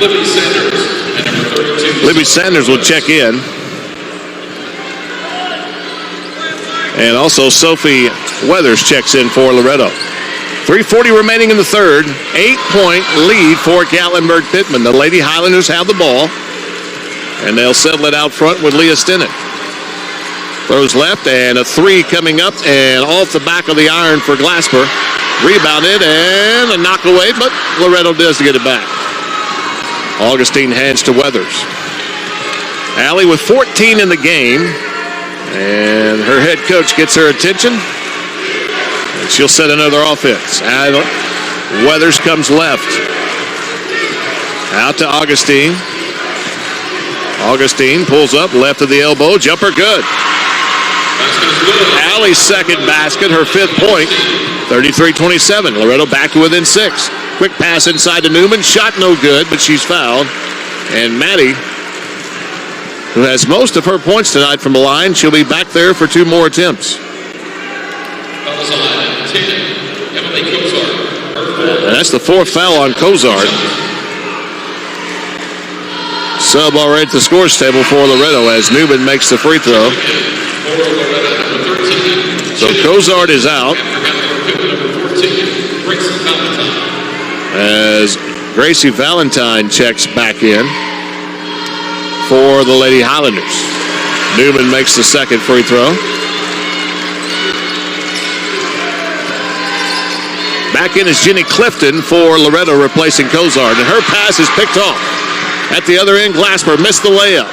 Libby Sanders, and number 32. Libby Sanders will check in. And also Sophie Weathers checks in for Loretto. 3:40 remaining in the third. 8-point lead for Gatlinburg-Pittman. The Lady Highlanders have the ball, and they'll settle it out front with Leah Stinnett. Throws left, and a 3 coming up, and off the back of the iron for Glasper. Rebounded, and a knock away, but Loretto does to get it back. Augustine hands to Weathers. Allie with 14 in the game, and her head coach gets her attention, and she'll set another offense. Weathers comes left. Out to Augustine. Augustine pulls up, left of the elbow, jumper good. Allie's second basket, her 5th point, 33-27. Loretto back to within 6. Quick pass inside to Newman, shot no good, but she's fouled. And Maddie, who has most of her points tonight from the line, she'll be back there for 2 more attempts. And that's the 4th foul on Cozart. Sub already at the scores table for Loretto as Newman makes the free throw. So Cozart is out as Gracie Valentine checks back in for the Lady Highlanders. Newman makes the second free throw. Back in is Jenny Clifton for Loretto replacing Cozart, and her pass is picked off. At the other end, Glasper missed the layup.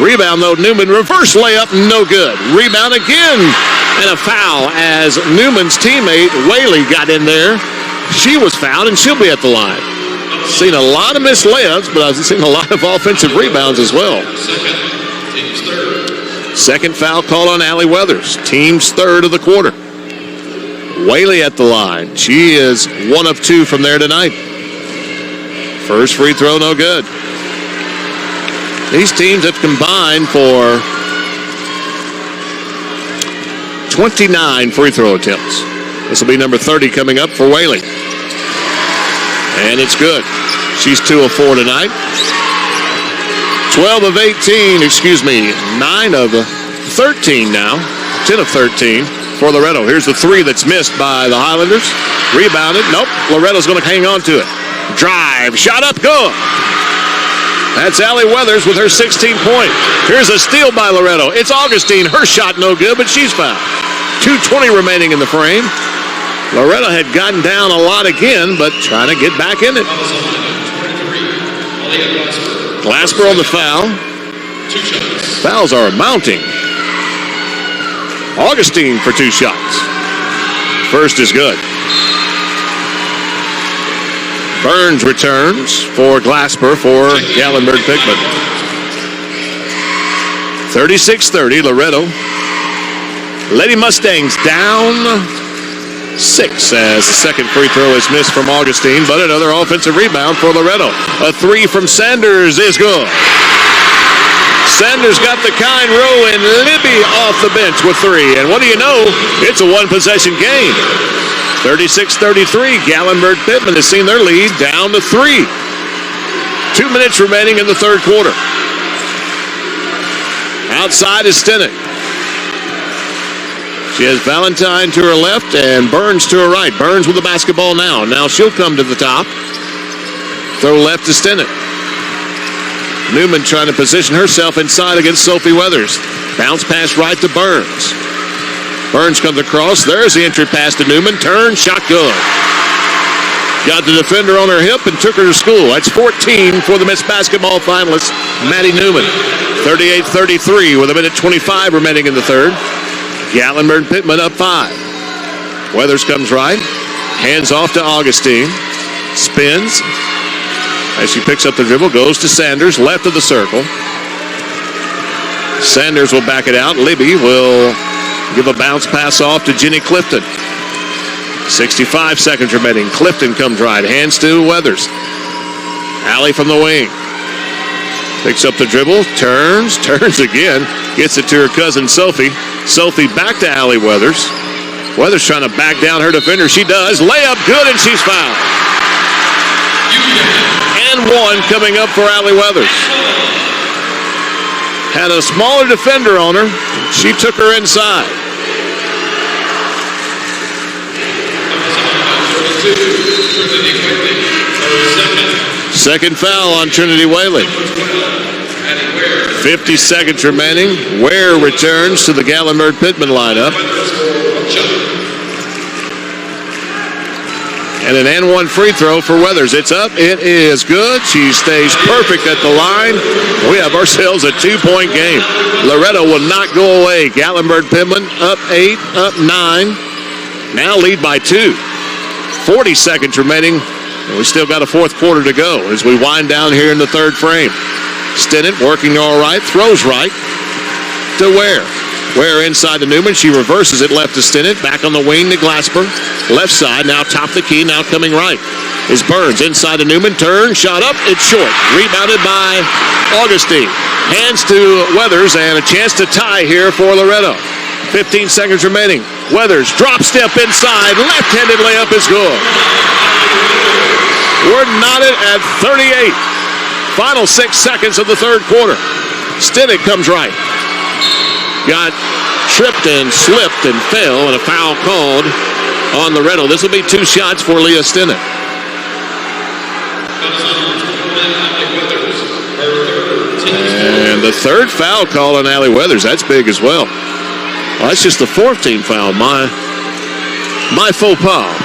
Rebound, though, Newman, reverse layup, no good. Rebound again, and a foul as Newman's teammate, Whaley, got in there. She was fouled, and she'll be at the line. Seen a lot of missed layups, but I've seen a lot of offensive rebounds as well. Second foul call on Allie Weathers, team's 3rd of the quarter. Whaley at the line. She is 1 of 2 from there tonight. First free throw, no good. These teams have combined for 29 free throw attempts. This will be number 30 coming up for Whaley. And it's good. She's 2 of 4 tonight. 9 of 13 now. 10 of 13 for Loretto. Here's the 3 that's missed by the Highlanders. Rebounded. Nope. Loretto's going to hang on to it. Drive. Shot up. Good. That's Allie Weathers with her 16-point. Here's a steal by Loretto. It's Augustine. Her shot no good, but she's fouled. 2:20 remaining in the frame. Loretto had gotten down a lot again, but trying to get back in it. Glasper on the foul. Fouls are mounting. Augustine for 2 shots. First is good. Burns returns for Glasper for Gallenberg-Pittman. 36-30, Loretto. Lady Mustangs down 6 as the second free throw is missed from Augustine, but another offensive rebound for Loretto. A 3 from Sanders is good. Sanders got the kind row, and Libby off the bench with 3. And what do you know? It's a one-possession game. 36-33. Gallenberg-Pittman has seen their lead down to 3. 2 minutes remaining in the third quarter. Outside is Stinnett. She has Valentine to her left and Burns to her right. Burns with the basketball now. Now she'll come to the top. Throw left to Stinnett. Newman trying to position herself inside against Sophie Weathers. Bounce pass right to Burns. Burns comes across. There's the entry pass to Newman. Turn, shot good. Got the defender on her hip and took her to school. That's 14 for the Miss Basketball finalist, Maddie Newman. 38-33 with 1:25 remaining in the third. Gallenberg-Pittman up 5. Weathers comes right. Hands off to Augustine. Spins. As she picks up the dribble, goes to Sanders, left of the circle. Sanders will back it out. Libby will give a bounce pass off to Jenny Clifton. 65 seconds remaining. Clifton comes right. Hands to Weathers. Allie from the wing. Picks up the dribble. Turns again. Gets it to her cousin Sophie. Sophie back to Allie Weathers. Weathers trying to back down her defender. She does. Layup good, and she's fouled. And 1 coming up for Allie Weathers. Had a smaller defender on her. She took her inside. Second foul on Trinity Whaley. 50 seconds remaining. Ware returns to the Gallenberg-Pittman lineup. And an and 1 free throw for Weathers. It's up. It is good. She stays perfect at the line. We have ourselves a 2-point game. Loretto will not go away. Gallenberg-Pittman up 8, up 9. Now lead by 2. 40 seconds remaining. And we still got a fourth quarter to go as we wind down here in the third frame. Stinnett working all right. Throws right to Ware. Ware inside to Newman. She reverses it left to Stinnett. Back on the wing to Glasper. Left side, now top the key, now coming right is Burns. Inside to Newman. Turn, shot up. It's short. Rebounded by Augustine. Hands to Weathers, and a chance to tie here for Loretto. 15 seconds remaining. Weathers, drop step inside. Left-handed layup is good. We're knotted at 38. Final 6 seconds of the third quarter. Stinnett comes right. Got tripped and slipped and fell, and a foul called on Loretto. This will be 2 shots for Leah Stinnett. And the third foul call on Allie Weathers. That's big as well. Well, that's just the 4th team foul. My faux pas.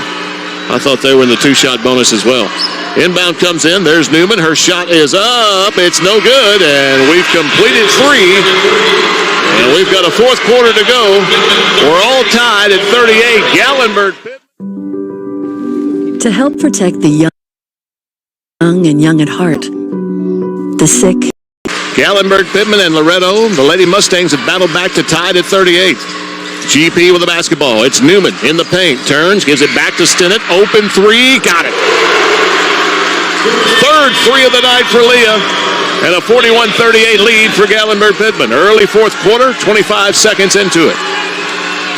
I thought they were in the 2-shot bonus as well. Inbound comes in. There's Newman. Her shot is up. It's no good. And we've completed 3. And we've got a fourth quarter to go. We're all tied at 38. Gallenberg. To help protect the young and young at heart, the sick. Gallenberg-Pittman and Loretto, the Lady Mustangs, have battled back to tied at 38. GP with the basketball. It's Newman in the paint. Turns, gives it back to Stinnett. Open 3. Got it. Third 3 of the night for Leah. And a 41-38 lead for Gatlinburg-Pittman. Early fourth quarter, 25 seconds into it.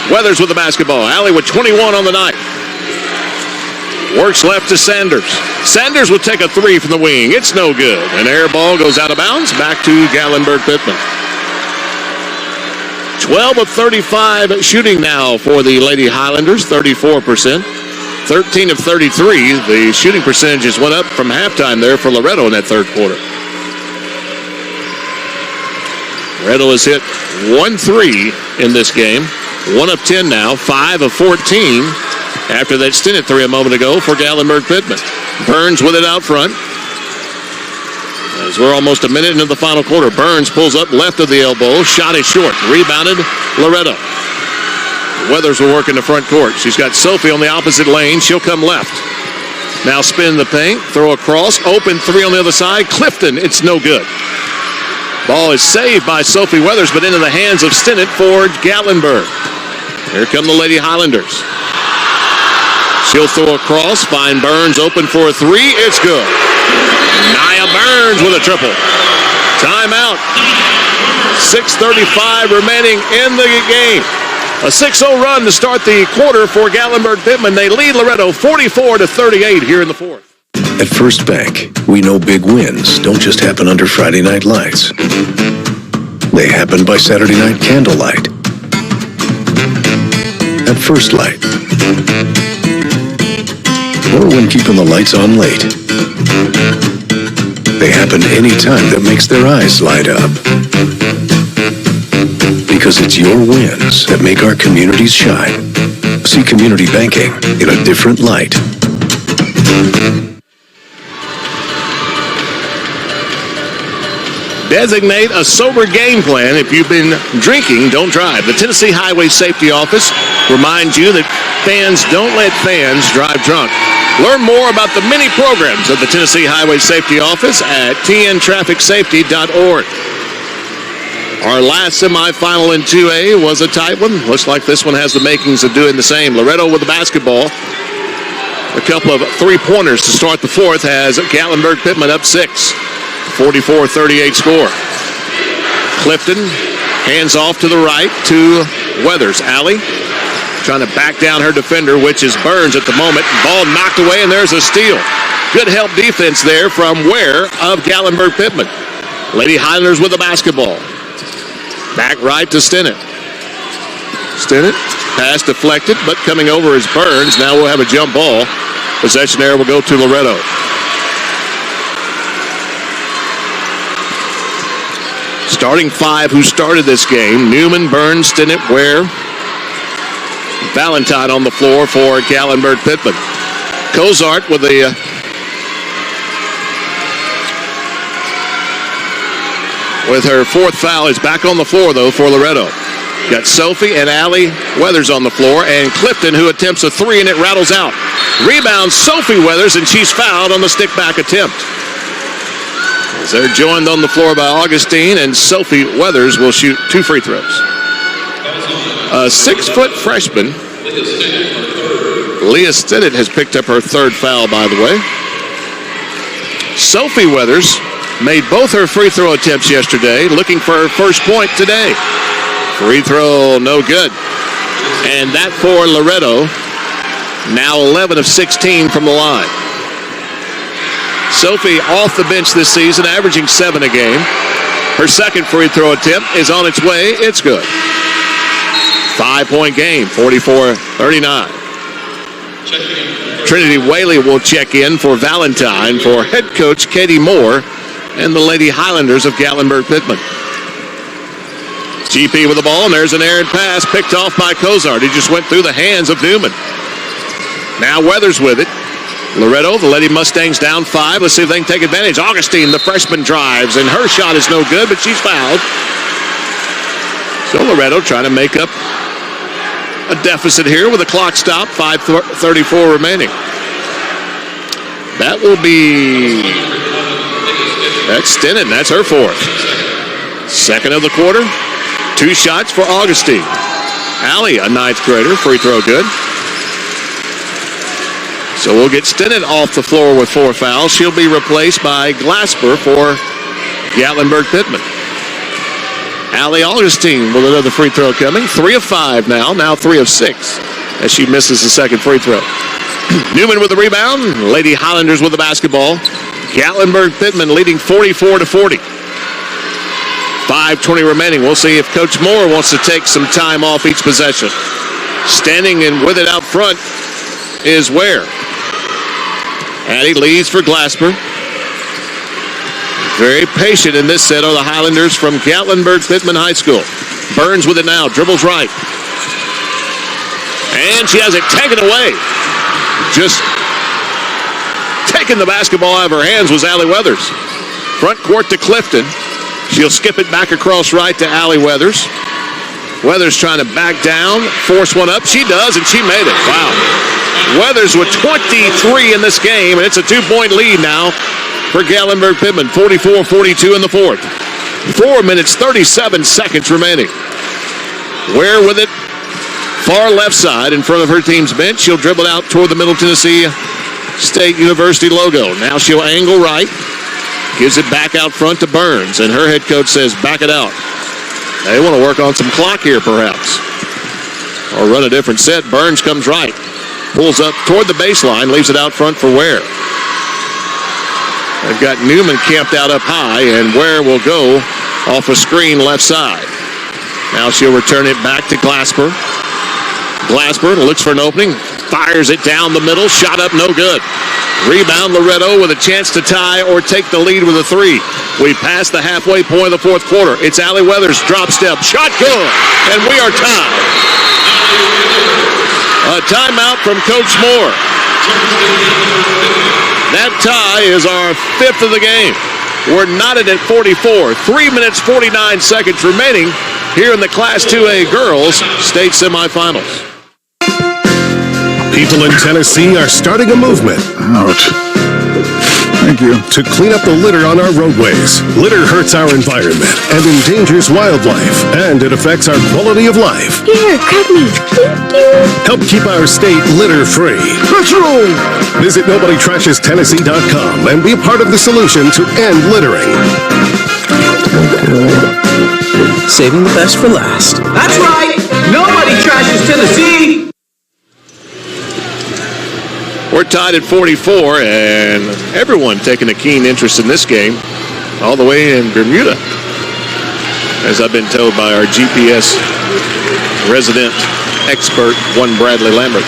Weathers with the basketball. Alley with 21 on the night. Works left to Sanders. Sanders will take a three from the wing. It's no good. An air ball goes out of bounds. Back to Gatlinburg-Pittman. 12 of 35 shooting now for the Lady Highlanders, 34%. 13 of 33. The shooting percentages went up from halftime there for Loretto in that third quarter. Loretto has hit 1-3 in this game. 1 of 10 now, 5 of 14 after that Stinnett three a moment ago for Gatlinburg-Pittman. Burns with it out front. As we're almost a minute into the final quarter, Burns pulls up left of the elbow. Shot is short. Rebounded Loretto. Weathers will work in the front court. She's got Sophie on the opposite lane. She'll come left. Now spin the paint. Throw across. Open three on the other side. Clifton. It's no good. Ball is saved by Sophie Weathers, but into the hands of Stinnett for Gatlinburg. Here come the Lady Highlanders. She'll throw across. Find Burns open for a three. It's good. Nia Burns with a triple. Timeout. 6:35 remaining in the game. A 6-0 run to start the quarter for Gatlinburg-Pittman. They lead Loretto 44-38 here in the fourth. At First Bank, we know big wins don't just happen under Friday night lights. They happen by Saturday night candlelight. At First Light. Or when keeping the lights on late. They happen any time that makes their eyes light up. Because it's your wins that make our communities shine. See community banking in a different light. Designate a sober game plan. If you've been drinking, don't drive. The Tennessee Highway Safety Office reminds you that fans don't let fans drive drunk. Learn more about the many programs of the Tennessee Highway Safety Office at tntrafficsafety.org. Our last semifinal in 2A was a tight one. Looks like this one has the makings of doing the same. Loretto with the basketball. A couple of three-pointers to start the fourth has Gatlinburg-Pittman up 6. 44-38 score. Clifton hands off to the right to Weathers. Alley trying to back down her defender, which is Burns at the moment. Ball knocked away, and there's a steal. Good help defense there from Ware of Gatlinburg-Pittman. Lady Highlanders with the basketball. Back right to Stinnett. Stinnett, pass deflected, but coming over is Burns. Now we'll have a jump ball. Possession there will go to Loretto. Starting five who started this game: Newman, Burns, Stinnett, Ware, Valentine on the floor for Gatlinburg-Pittman. Cozart with the with her fourth foul is back on the floor though for Loretto. Got Sophie and Allie Weathers on the floor, and Clifton who attempts a three and it rattles out. Rebounds Sophie Weathers, and she's fouled on the stick back attempt. As they're joined on the floor by Augustine, and Sophie Weathers will shoot 2 free throws. A 6-foot freshman, Leah Stinnett, has picked up her third foul, by the way. Sophie Weathers made both her free throw attempts yesterday, looking for her first point today. Free throw, no good. And that for Loretto, now 11 of 16 from the line. Sophie off the bench this season, averaging 7 a game. Her second free throw attempt is on its way. It's good. 5-point game, 44-39. Trinity Whaley will check in for Valentine for head coach Katie Moore and the Lady Highlanders of Gatlinburg-Pittman. GP with the ball, and there's an errant pass picked off by Cozart. He just went through the hands of Newman. Now Weathers with it. Loretto, the Lady Mustangs down 5. Let's see if they can take advantage. Augustine, the freshman, drives, and her shot is no good, but she's fouled. So Loretto trying to make up a deficit here with a clock stop, 5:34 remaining. That will be... That's Stinnett, that's her fourth. Second of the quarter. 2 shots for Augustine. Allie, a 9th grader, free throw good. So we'll get Stinnett off the floor with 4 fouls. She'll be replaced by Glasper for Gatlinburg-Pittman. Allie Augustine with another free throw coming. 3 of 5 now 3 of 6 as she misses the second free throw. Newman with the rebound. Lady Highlanders with the basketball. Gatlinburg-Pittman leading 44-40. 5:20 remaining. We'll see if Coach Moore wants to take some time off each possession. Standing and with it out front is Ware. Addie leads for Glasper. Very patient in this set are the Highlanders from Gatlinburg-Pittman High School. Burns with it now. Dribbles right. And she has it taken away. Just taking the basketball out of her hands was Allie Weathers. Front court to Clifton. She'll skip it back across right to Allie Weathers. Weathers trying to back down, force one up. She does, and she made it. Wow. Weathers with 23 in this game, and it's a 2-point lead now for Gatlinburg-Pittman. 44-42 in the fourth. 4 minutes, 37 seconds remaining. Ware with it. Far left side in front of her team's bench. She'll dribble out toward the Middle Tennessee State University logo. Now she'll angle right. Gives it back out front to Burns. And her head coach says, back it out. They want to work on some clock here, perhaps. Or run a different set. Burns comes right. Pulls up toward the baseline. Leaves it out front for Ware. They've got Newman camped out up high. And Ware will go off a screen left side. Now she'll return it back to Glasper. Glasper looks for an opening, fires it down the middle, shot up no good. Rebound Loretto with a chance to tie or take the lead with a 3. We passed the halfway point of the fourth quarter. It's Allie Weathers, drop step, shot good, and we are tied. A timeout from Coach Moore. That tie is our 5th of the game. We're knotted at 44. 3 minutes, 49 seconds remaining here in the Class 2A Girls State Semifinals. People in Tennessee are starting a movement. Ouch. Thank you. To clean up the litter on our roadways. Litter hurts our environment and endangers wildlife, and it affects our quality of life. Here, grab me. Thank you. Help keep our state litter-free. Patrol! Visit NobodyTrashesTennessee.com and be a part of the solution to end littering. Saving the best for last. That's right. Nobody trashes Tennessee. We're tied at 44, and everyone taking a keen interest in this game, all the way in Bermuda, as I've been told by our GPS resident expert, one Bradley Lambert.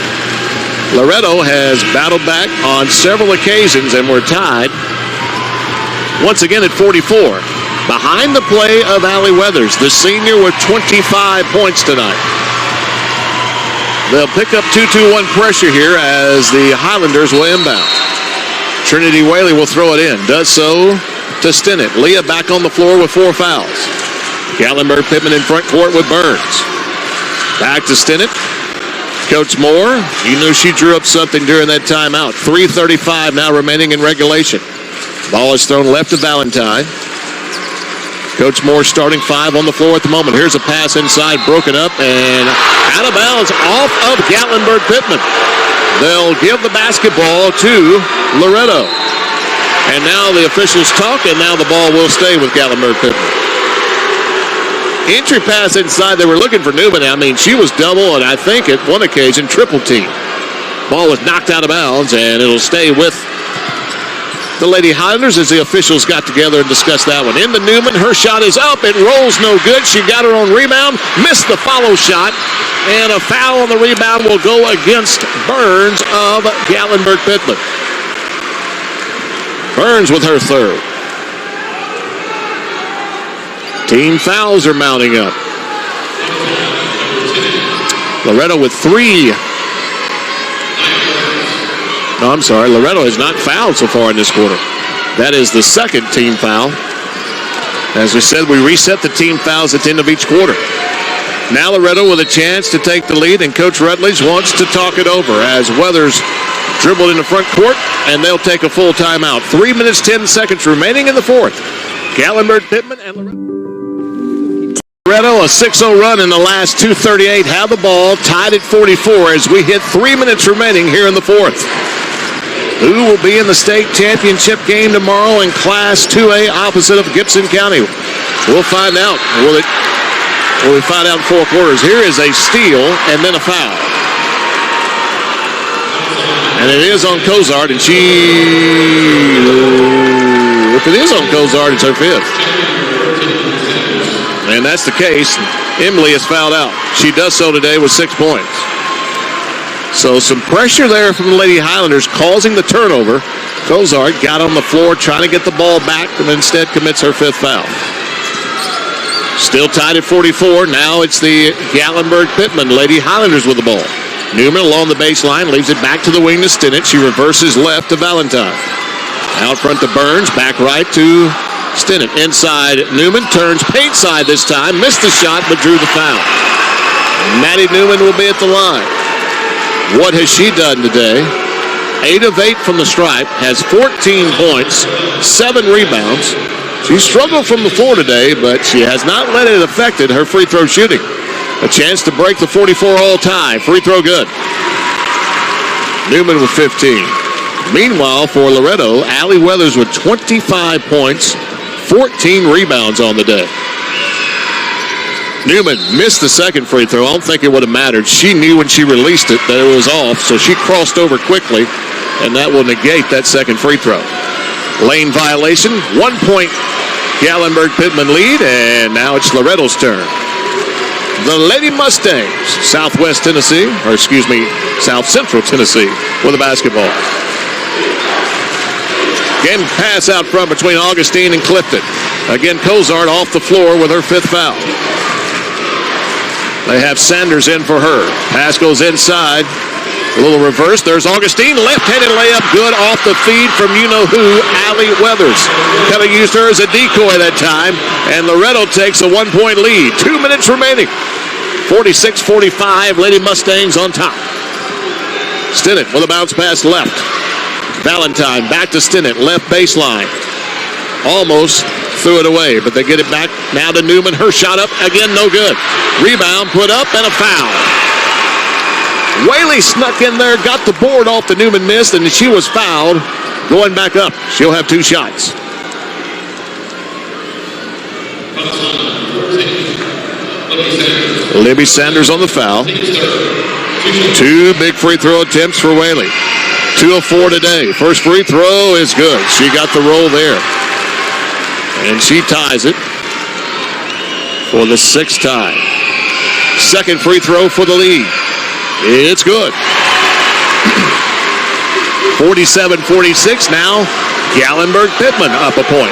Loretto has battled back on several occasions, and we're tied once again at 44. Behind the play of Allie Weathers, the senior with 25 points tonight. They'll pick up 2-2-1 pressure here as the Highlanders will inbound. Trinity Whaley will throw it in. Does so to Stinnett. Leah back on the floor with 4 fouls. Gatlinburg-Pittman in front court with Burns. Back to Stinnett. Coach Moore, you knew she drew up something during that timeout. 3:35 now remaining in regulation. Ball is thrown left to Valentine. Coach Moore starting 5 on the floor at the moment. Here's a pass inside, broken up, and out of bounds off of Gatlinburg-Pittman. They'll give the basketball to Loretto. And now the officials talk, and now the ball will stay with Gatlinburg-Pittman. Entry pass inside. They were looking for Newman. I mean, she was double, and I think at one occasion triple team. Ball was knocked out of bounds, and it'll stay with the Lady Highlanders as the officials got together and discussed that one. In the Newman, her shot is up. It rolls no good. She got her own rebound, missed the follow shot, and a foul on the rebound will go against Burns of Gatlinburg-Pittman. Burns with her 3rd. Team fouls are mounting up. Loretto with 3. No, I'm sorry. Loretto has not fouled so far in this quarter. That is the 2nd team foul. As we said, we reset the team fouls at the end of each quarter. Now Loretto with a chance to take the lead, and Coach Rutledge wants to talk it over as Weathers dribbled in the front court, and they'll take a full timeout. 3 minutes, 10 seconds remaining in the fourth. Gatlinburg-Pittman and Loretto, a 6-0 run in the last 2:38. Have the ball tied at 44 as we hit 3 minutes remaining here in the fourth. who will be in the state championship game tomorrow in Class 2A opposite of Gibson County. We'll find out. Will we find out in 4 quarters? Here is a steal and then a foul. And it is on Cozart, and if it is on Cozart, it's her 5th. And that's the case. Emily is fouled out. She does so today with 6 points. So some pressure there from the Lady Highlanders causing the turnover. Cozart got on the floor trying to get the ball back and instead commits her 5th foul. Still tied at 44. Now it's the Gallenberg-Pittman Lady Highlanders with the ball. Newman along the baseline, leaves it back to the wing to Stinnett. She reverses left to Valentine. Out front to Burns, back right to Stinnett. Inside, Newman turns paint side this time. Missed the shot, but drew the foul. Maddie Newman will be at the line. What has she done today? 8 of 8 from the stripe, has 14 points, 7 rebounds. She struggled from the floor today, but she has not let it affect her free throw shooting. A chance to break the 44-all tie. Free throw good. Newman with 15. Meanwhile, for Loretto, Allie Weathers with 25 points, 14 rebounds on the day. Newman missed the second free throw. I don't think it would have mattered. She knew when she released it that it was off, so she crossed over quickly, and that will negate that second free throw. Lane violation, 1 point Gallenberg-Pittman lead, and now it's Loretto's turn. The Lady Mustangs, South Central Tennessee, with the basketball. Game pass out front between Augustine and Clifton. Again, Cozart off the floor with her 5th foul. They have Sanders in for her. Pass goes inside. A little reverse. There's Augustine. Left-handed layup. Good off the feed from you-know-who, Allie Weathers. Kind of used her as a decoy that time. And Loretto takes a 1-point lead. 2 minutes remaining. 46-45. Lady Mustangs on top. Stinnett with a bounce pass left. Valentine back to Stinnett. Left baseline. Almost threw it away, but they get it back now to Newman. Her shot up. Again, no good. Rebound put up and a foul. Whaley snuck in there, got the board off the Newman miss, and she was fouled. Going back up. She'll have 2 shots. Libby Sanders on the foul. 2 big free throw attempts for Whaley. 2 of 4 today. First free throw is good. She got the roll there. And she ties it for the 6th tie. Second free throw for the lead. It's good. 47-46 now. Gallenberg-Pittman up a point.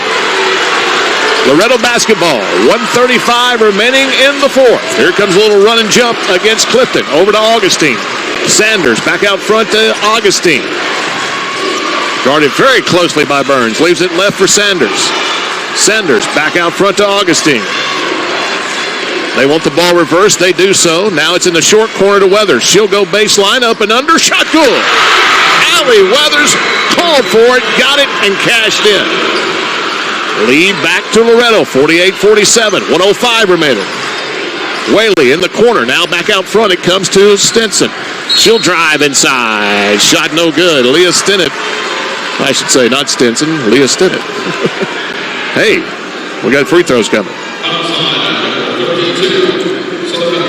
Loretto basketball. 1:35 remaining in the 4th. Here comes a little run and jump against Clifton. Over to Augustine. Sanders back out front to Augustine. Guarded very closely by Burns. Leaves it left for Sanders. Sanders back out front to Augustine. They want the ball reversed. They do so. Now it's in the short corner to Weathers. She'll go baseline, up and under. Shot good. Allie Weathers called for it, got it, and cashed in. Lead back to Loretto, 48-47. 1:05 remaining. Whaley in the corner. Now back out front. It comes to Stinson. She'll drive inside. Shot no good. Leah Stinnett. I should say not Stinson. Leah Stinnett. Hey, we got free throws coming.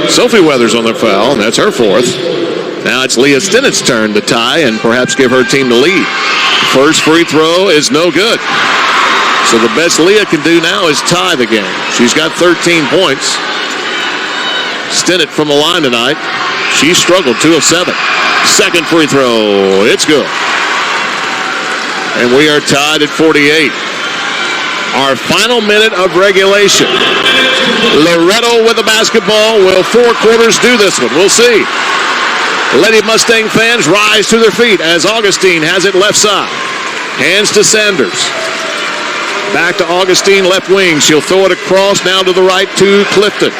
Sophie Weathers on the foul, and that's her 4th. Now it's Leah Stinnett's turn to tie and perhaps give her team the lead. First free throw is no good. So the best Leah can do now is tie the game. She's got 13 points. Stinnett from the line tonight. She struggled, 2 of 7. Second free throw, it's good. And we are tied at 48. Our final minute of regulation. Loretto with the basketball. Will 4 quarters do this one? We'll see. Lady Mustang fans rise to their feet as Augustine has it left side. Hands to Sanders. Back to Augustine, left wing. She'll throw it across now to the right to Clifton.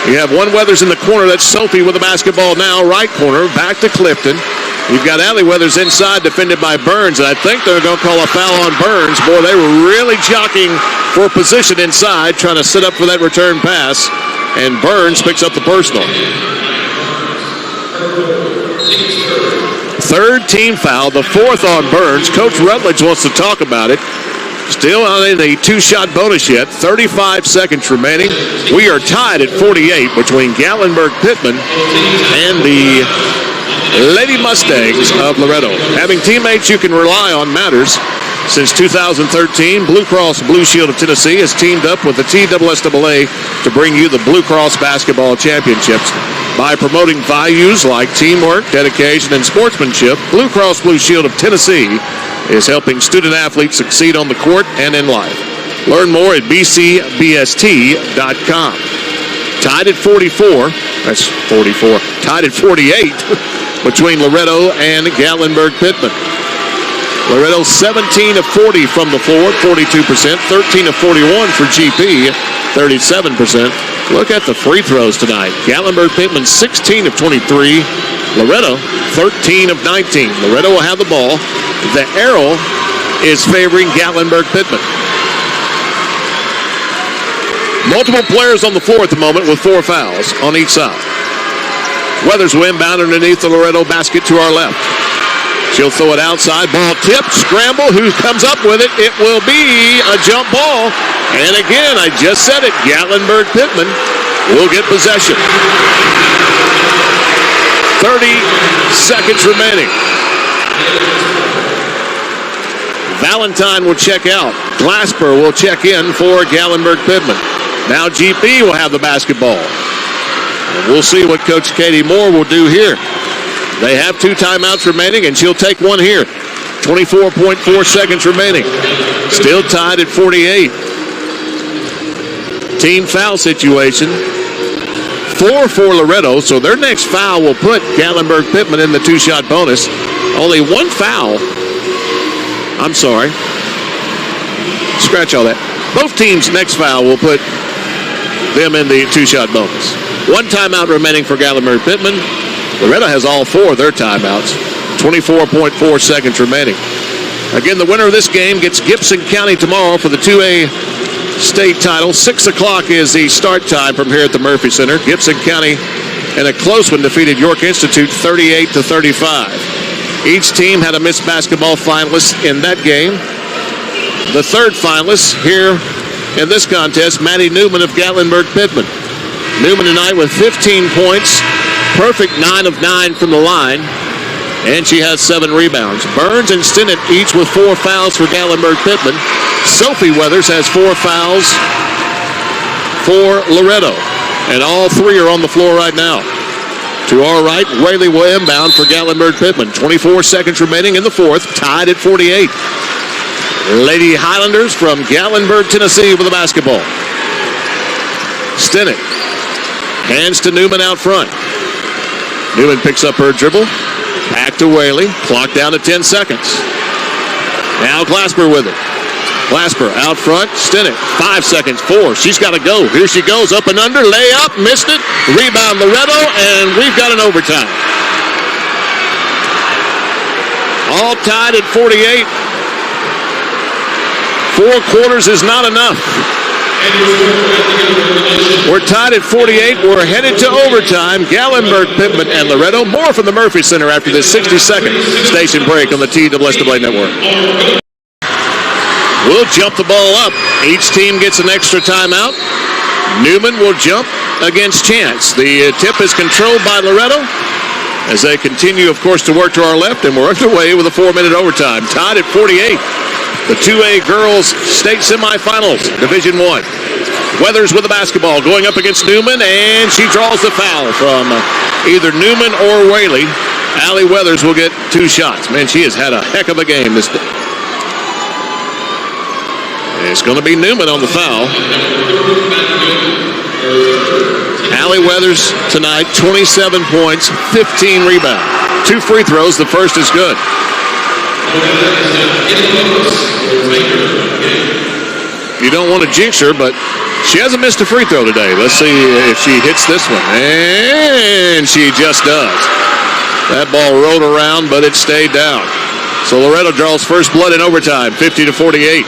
You have one Weathers in the corner. That's Sophie with the basketball now. Right corner, back to Clifton. You've got Allie Weathers inside, defended by Burns, and I think they're going to call a foul on Burns. Boy, they were really jockeying for position inside, trying to set up for that return pass, and Burns picks up the personal. Third team foul, the fourth on Burns. Coach Rutledge wants to talk about it. Still not in a two-shot bonus yet. 35 seconds remaining. We are tied at 48 between Gatlinburg-Pittman and the Lady Mustangs of Loretto. Having teammates you can rely on matters. Since 2013, Blue Cross Blue Shield of Tennessee has teamed up with the TSSAA to bring you the Blue Cross Basketball Championships. By promoting values like teamwork, dedication, and sportsmanship, Blue Cross Blue Shield of Tennessee is helping student athletes succeed on the court and in life. Learn more at bcbst.com. Tied at 44, that's 44, tied at 48 between Loretto and Gatlinburg-Pittman. Loretto 17 of 40 from the floor, 42%, 13 of 41 for GP, 37%. Look at the free throws tonight. Gatlinburg-Pittman 16 of 23, Loretto 13 of 19. Loretto will have the ball. The arrow is favoring Gatlinburg-Pittman. Multiple players on the floor at the moment with 4 fouls on each side. Weathers will inbound underneath the Loretto basket to our left. She'll throw it outside. Ball tipped. Scramble. Who comes up with it? It will be a jump ball. And again, I just said it, Gatlinburg-Pittman will get possession. 30 seconds remaining. Valentine will check out. Glasper will check in for Gatlinburg-Pittman. Now GP will have the basketball. We'll see what Coach Katie Moore will do here. They have 2 timeouts remaining, and she'll take one here. 24.4 seconds remaining. Still tied at 48. Team foul situation. 4 for Loretto, so their next foul will put Gatlinburg-Pittman in the 2-shot bonus. Only 1 foul. I'm sorry. Scratch all that. Both teams' next foul will put them in the 2-shot bonus. 1 timeout remaining for Gatlinburg-Pittman. Loretto has all 4 of their timeouts. 24.4 seconds remaining. Again, the winner of this game gets Gibson County tomorrow for the 2A state title. 6 o'clock is the start time from here at the Murphy Center. Gibson County, in a close one, defeated York Institute 38-35. Each team had a Miss Basketball finalist in that game. The third finalist here in this contest, Maddie Newman of Gatlinburg-Pittman. Newman tonight with 15 points. Perfect 9 of 9 from the line, and she has 7 rebounds. Burns and Stinnett each with 4 fouls for Gatlinburg-Pittman. Sophie Weathers has 4 fouls for Loretto, and all 3 are on the floor right now. To our right, Whaley will inbound for Gatlinburg-Pittman. 24 seconds remaining in the fourth, tied at 48. Lady Highlanders from Gatlinburg, Tennessee with the basketball. Stinnett hands to Newman out front. Newman picks up her dribble. Back to Whaley. Clock down to 10 seconds. Now Glasper with it. Glasper out front. Stinnett. 5 seconds. 4. She's got to go. Here she goes. Up and under. Layup. Missed it. Rebound Loretto. And we've got an overtime. All tied at 48. 4 quarters is not enough. We're tied at 48. We're headed to overtime. Gatlinburg-Pittman and Loretto. More from the Murphy Center after this 60-second station break on the TSSAA Network. We'll jump the ball up. Each team gets an extra timeout. Newman will jump against Chance. The tip is controlled by Loretto as they continue, of course, to work to our left, and we're underway with a 4-minute overtime. Tied at 48. The 2A Girls State Semifinals, Division I. Weathers with the basketball going up against Newman, and she draws the foul from either Newman or Whaley. Allie Weathers will get 2 shots. Man, she has had a heck of a game this day. It's going to be Newman on the foul. Allie Weathers tonight, 27 points, 15 rebounds. 2 free throws. The first is good. You don't want to jinx her, but she hasn't missed a free throw today. Let's see if she hits this one. And she just does. That ball rolled around, but it stayed down. So Loretto draws first blood in overtime, 50-48.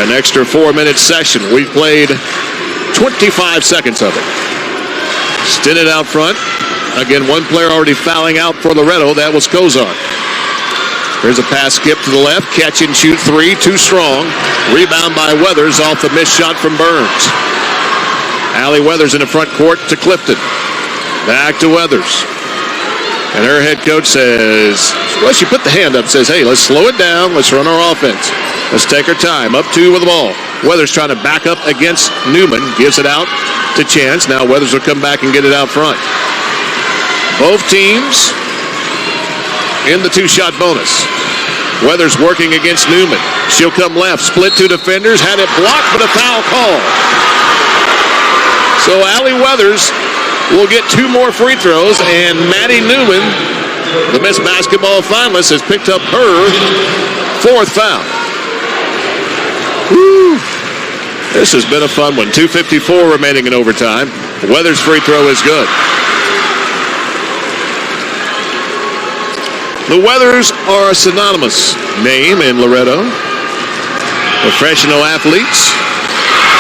An extra 4-minute session. We played 25 seconds of it. Stinnett out front. Again, one player already fouling out for Loretto. That was Kozar. Here's a pass skip to the left. Catch and shoot three. Too strong. Rebound by Weathers off the missed shot from Burns. Allie Weathers in the front court to Clifton. Back to Weathers. And her head coach says, well, she put the hand up, says, hey, let's slow it down. Let's run our offense. Let's take our time. Up two with the ball. Weathers trying to back up against Newman. Gives it out to Chance. Now Weathers will come back and get it out front. Both teams in the two-shot bonus. Weathers working against Newman. She'll come left. Split two defenders. Had it blocked, but a foul call. So Allie Weathers will get two more free throws, and Maddie Newman, the Miss Basketball finalist, has picked up her fourth foul. Woo. This has been a fun one. 2:54 remaining in overtime. Weathers' free throw is good. The Weathers are a synonymous name in Loretto. Professional athletes,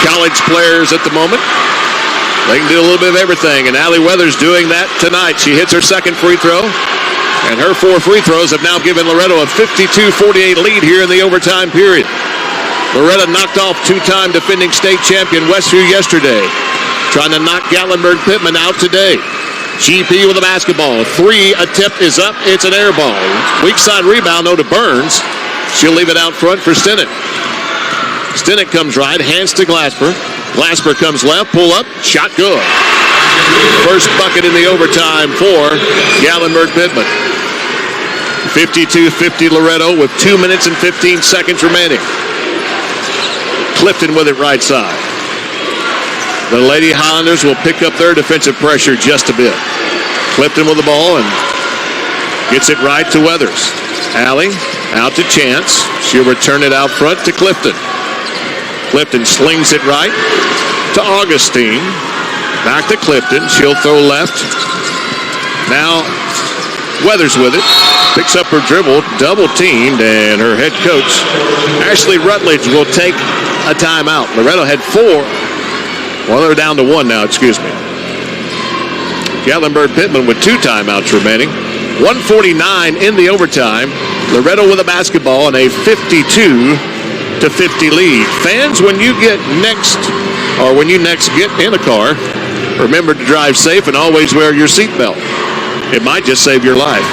college players at the moment. They can do a little bit of everything, and Allie Weathers doing that tonight. She hits her second free throw, and her four free throws have now given Loretto a 52-48 lead here in the overtime period. Loretto knocked off two-time defending state champion Westview yesterday, trying to knock Gatlinburg-Pittman out today. GP with the basketball. Three attempt is up. It's an air ball. Weak side rebound, though, to Burns. She'll leave it out front for Stinnett. Stinnett comes right, hands to Glasper. Glasper comes left, pull up, shot good. First bucket in the overtime for Gatlinburg-Pittman. 52-50 Loretto with 2 minutes and 15 seconds remaining. Clifton with it right side. The Lady Highlanders will pick up their defensive pressure just a bit. Clifton with the ball and gets it right to Weathers. Allie out to Chance. She'll return it out front to Clifton. Clifton slings it right to Augustine. Back to Clifton. She'll throw left. Now Weathers with it. Picks up her dribble. Double teamed. And her head coach, Ashley Rutledge, will take a timeout. Loretto had four. Well, they're down to one now, excuse me. Gatlinburg-Pittman with two timeouts remaining. 1:49 in the overtime. Loretto with a basketball and a 52-50 lead. Fans, when you get next, or when you next get in a car, remember to drive safe and always wear your seatbelt. It might just save your life.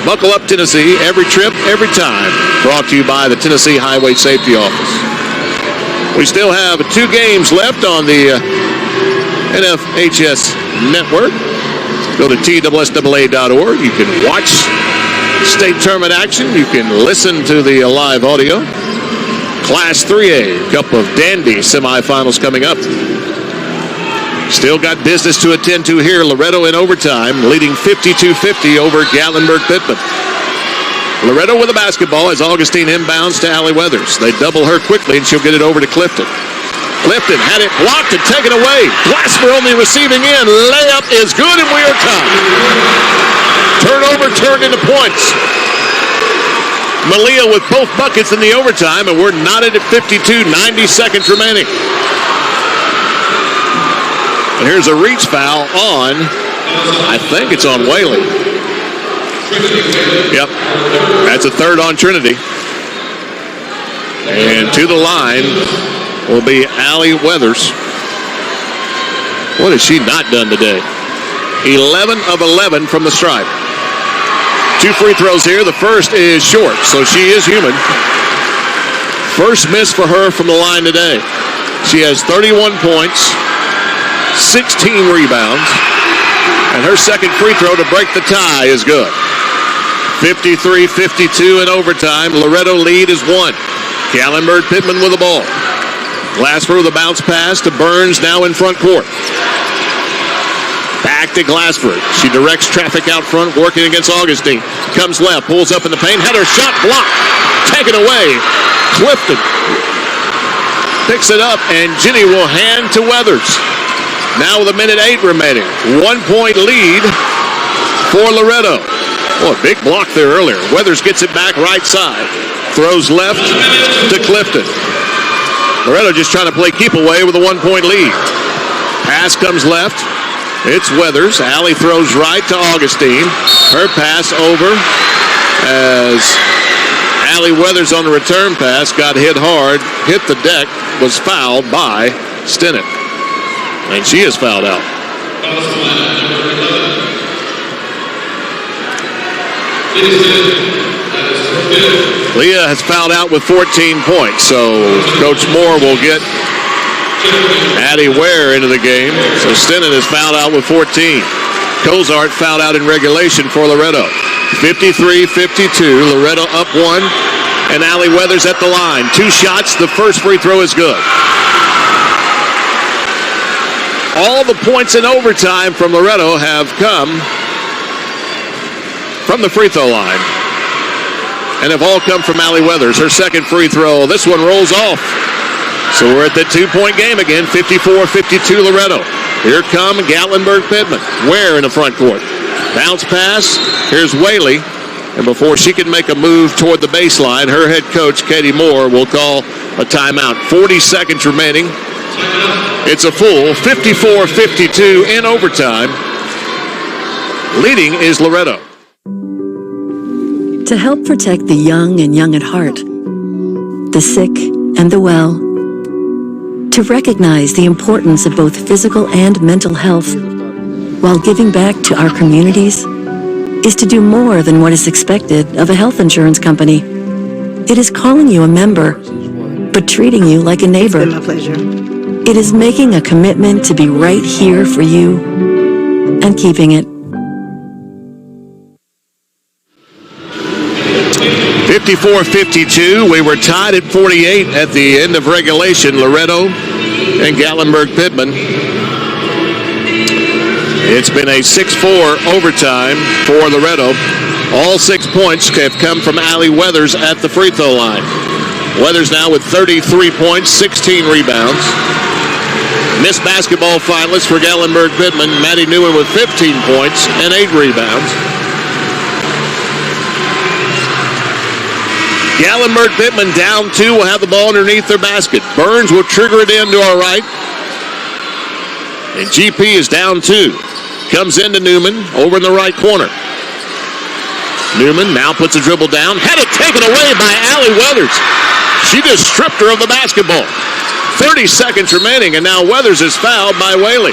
Buckle up, Tennessee. Every trip, every time. Brought to you by the Tennessee Highway Safety Office. We still have 2 games left on the NFHS network. Go to TSSAA.org. You can watch state tournament action. You can listen to the live audio. Class 3A, Cup of Dandy semifinals coming up. Still got business to attend to here. Loretto in overtime, leading 52-50 over Gatlinburg-Pittman. Loretto with the basketball as Augustine inbounds to Allie Weathers. They double her quickly, and she'll get it over to Clifton. Clifton had it blocked and taken away. Glasper only receiving in. Layup is good, and we are tied. Turnover turned into points. Malia with both buckets in the overtime, and we're knotted at 52, 90 seconds remaining. And here's a reach foul on, I think it's on Whaley. Yep, that's a third on Trinity. And to the line will be Allie Weathers. What has she not done today? 11 of 11 from the stripe. 2 free throws here. The first is short, so she is human. First miss for her from the line today. She has 31 points, 16 rebounds, and her second free throw to break the tie is good. 53-52 in overtime. Loretto lead is 1. Gatlinburg-Pittman with the ball. Glasper with a bounce pass to Burns, now in front court. Back to Glasper. She directs traffic out front, working against Augustine. Comes left, pulls up in the paint, had her shot blocked. Taken away. Clifton picks it up, and Ginny will hand to Weathers. Now with 1:08 remaining. 1 point lead for Loretto. Oh, a big block there earlier. Weathers gets it back right side. Throws left to Clifton. Loretto just trying to play keep away with a 1 point lead. Pass comes left. It's Weathers. Allie throws right to Augustine. Her pass over as Allie Weathers on the return pass got hit hard, hit the deck, was fouled by Stinnett. And she is fouled out. Leah has fouled out with 14 points, so Coach Moore will get Addie Ware into the game. So Stinnett is fouled out with 14. Cozart fouled out in regulation for Loretto. 53-52, Loretto up one, and Allie Weathers at the line. 2 shots, the first free throw is good. All the points in overtime from Loretto have come from the free throw line, and have all come from Allie Weathers. Her second free throw, this one rolls off. So we're at the 2-point game again, 54-52 Loretto. Here come Gatlinburg-Pittman. Ware in the front court. Bounce pass. Here's Whaley. And before she can make a move toward the baseline, her head coach, Katie Moore, will call a timeout. 40 seconds remaining. It's a full 54-52 in overtime. Leading is Loretto. To help protect the young and young at heart, the sick and the well, to recognize the importance of both physical and mental health while giving back to our communities is to do more than what is expected of a health insurance company. It is calling you a member, but treating you like a neighbor. It's been my pleasure. It is making a commitment to be right here for you and keeping it. 54-52. We were tied at 48 at the end of regulation. Loretto and Gatlinburg-Pittman. It's been a 6-4 overtime for Loretto. All 6 points have come from Allie Weathers at the free throw line. Weathers now with 33 points, 16 rebounds. Miss Basketball finalist for Gatlinburg-Pittman, Maddie Newman with 15 points and 8 rebounds. Gatlinburg-Pittman down 2 will have the ball underneath their basket. Burns will trigger it in to our right. And GP is down 2. Comes into Newman over in the right corner. Newman now puts a dribble down. Had it taken away by Allie Weathers. She just stripped her of the basketball. 30 seconds remaining, and now Weathers is fouled by Whaley.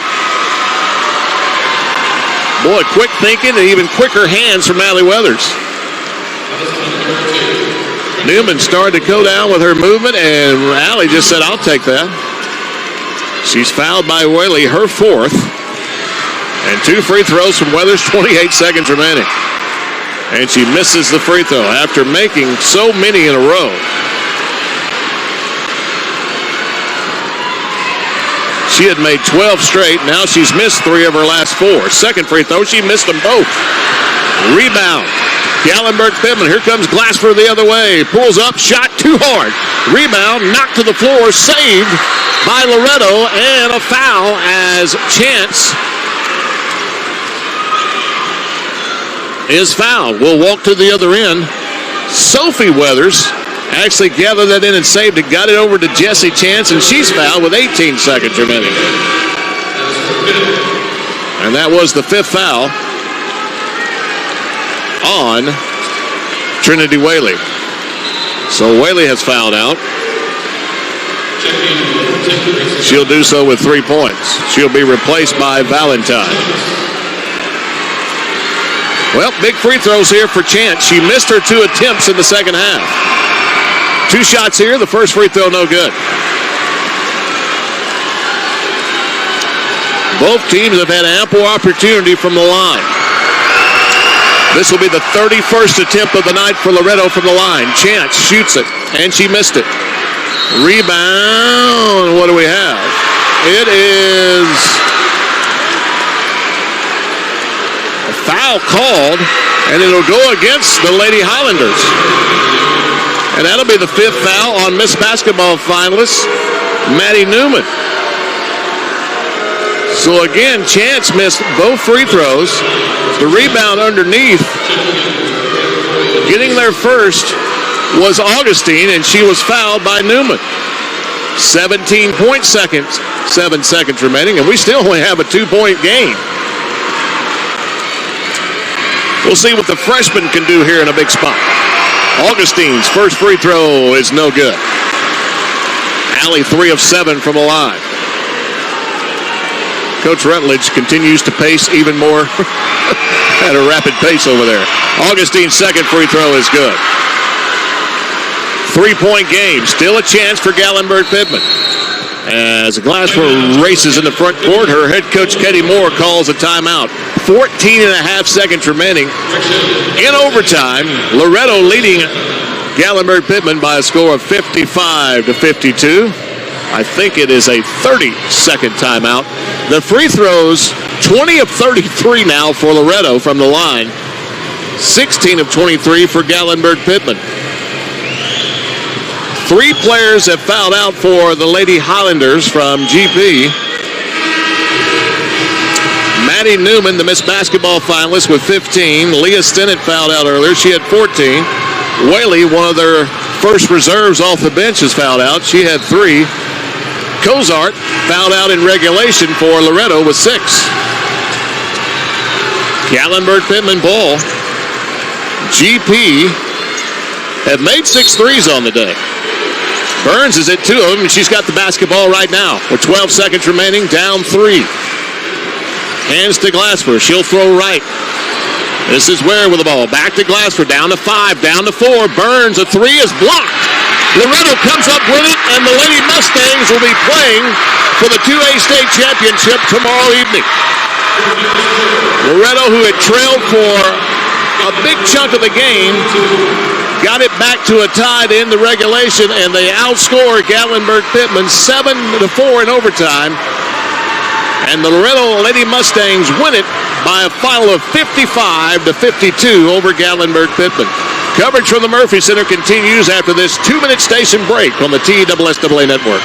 Boy, quick thinking and even quicker hands from Allie Weathers. Newman started to go down with her movement, and Allie just said, I'll take that. She's fouled by Whaley, her 4th. And 2 free throws from Weathers, 28 seconds remaining. And she misses the free throw after making so many in a row. She had made 12 straight. Now she's missed 3 of her last 4. Second free throw, she missed them both. Rebound. Gatlinburg-Pittman. Here comes Glassford the other way. Pulls up, shot too hard. Rebound, knocked to the floor, saved by Loretto, and a foul as Chance is fouled. We'll walk to the other end. Sophie Weathers actually gathered that in and saved it. Got it over to Jessie Chance, and she's fouled with 18 seconds remaining. And that was the 5th foul on Trinity Whaley. So Whaley has fouled out. She'll do so with 3 points. She'll be replaced by Valentine. Well, big free throws here for Chance. She missed her 2 attempts in the second half. 2 shots here. The first free throw, no good. Both teams have had ample opportunity from the line. This will be the 31st attempt of the night for Loretto from the line. Chance shoots it, and she missed it. Rebound. What do we have? It is a foul called, and it'll go against the Lady Highlanders. And that'll be the 5th foul on Miss Basketball finalist Maddie Newman. So again, Chance missed both free throws. The rebound underneath, getting there first, was Augustine, and she was fouled by Newman. 17 seconds remaining, and we still only have a 2-point game. We'll see what the freshman can do here in a big spot. Augustine's first free throw is no good. Allie 3 of 7 from the line. Coach Rutledge continues to pace even more at a rapid pace over there. Augustine's second free throw is good. 3-point game. Still a chance for Gallenberg Pittman. As Glassboro races in the front court, her head coach, Katie Moore, calls a timeout. 14.5 seconds remaining. In overtime, Loretto leading Gallenberg Pittman by a score of 55-52. I think it is a 30-second timeout. The free throws, 20 of 33 now for Loretto from the line. 16 of 23 for Gallenberg Pittman. 3 players have fouled out for the Lady Highlanders from GP. Maddie Newman, the Miss Basketball finalist, with 15. Leah Stinnett fouled out earlier. She had 14. Whaley, one of their first reserves off the bench, has fouled out. She had 3. Cozart fouled out in regulation for Loretto with 6. Gallenberg Pittman ball. GP have made 6 threes on the day. Burns is at 2 of them, and she's got the basketball right now. With 12 seconds remaining, down 3. Hands to Glassford. She'll throw right. This is Ware with the ball. Back to Glassford. Down to 5. Down to 4. Burns, a 3 is blocked. Loretto comes up with it, and the Lady Mustangs will be playing for the 2A state championship tomorrow evening. Loretto, who had trailed for a big chunk of the game, got it back to a tie to end the regulation, and they outscore Gallenberg Pittman 7-4 in overtime. And the Loretto Lady Mustangs win it by a final of 55-52 over Gallenberg Pittman. Coverage from the Murphy Center continues after this 2-minute station break on the TSSAA Network.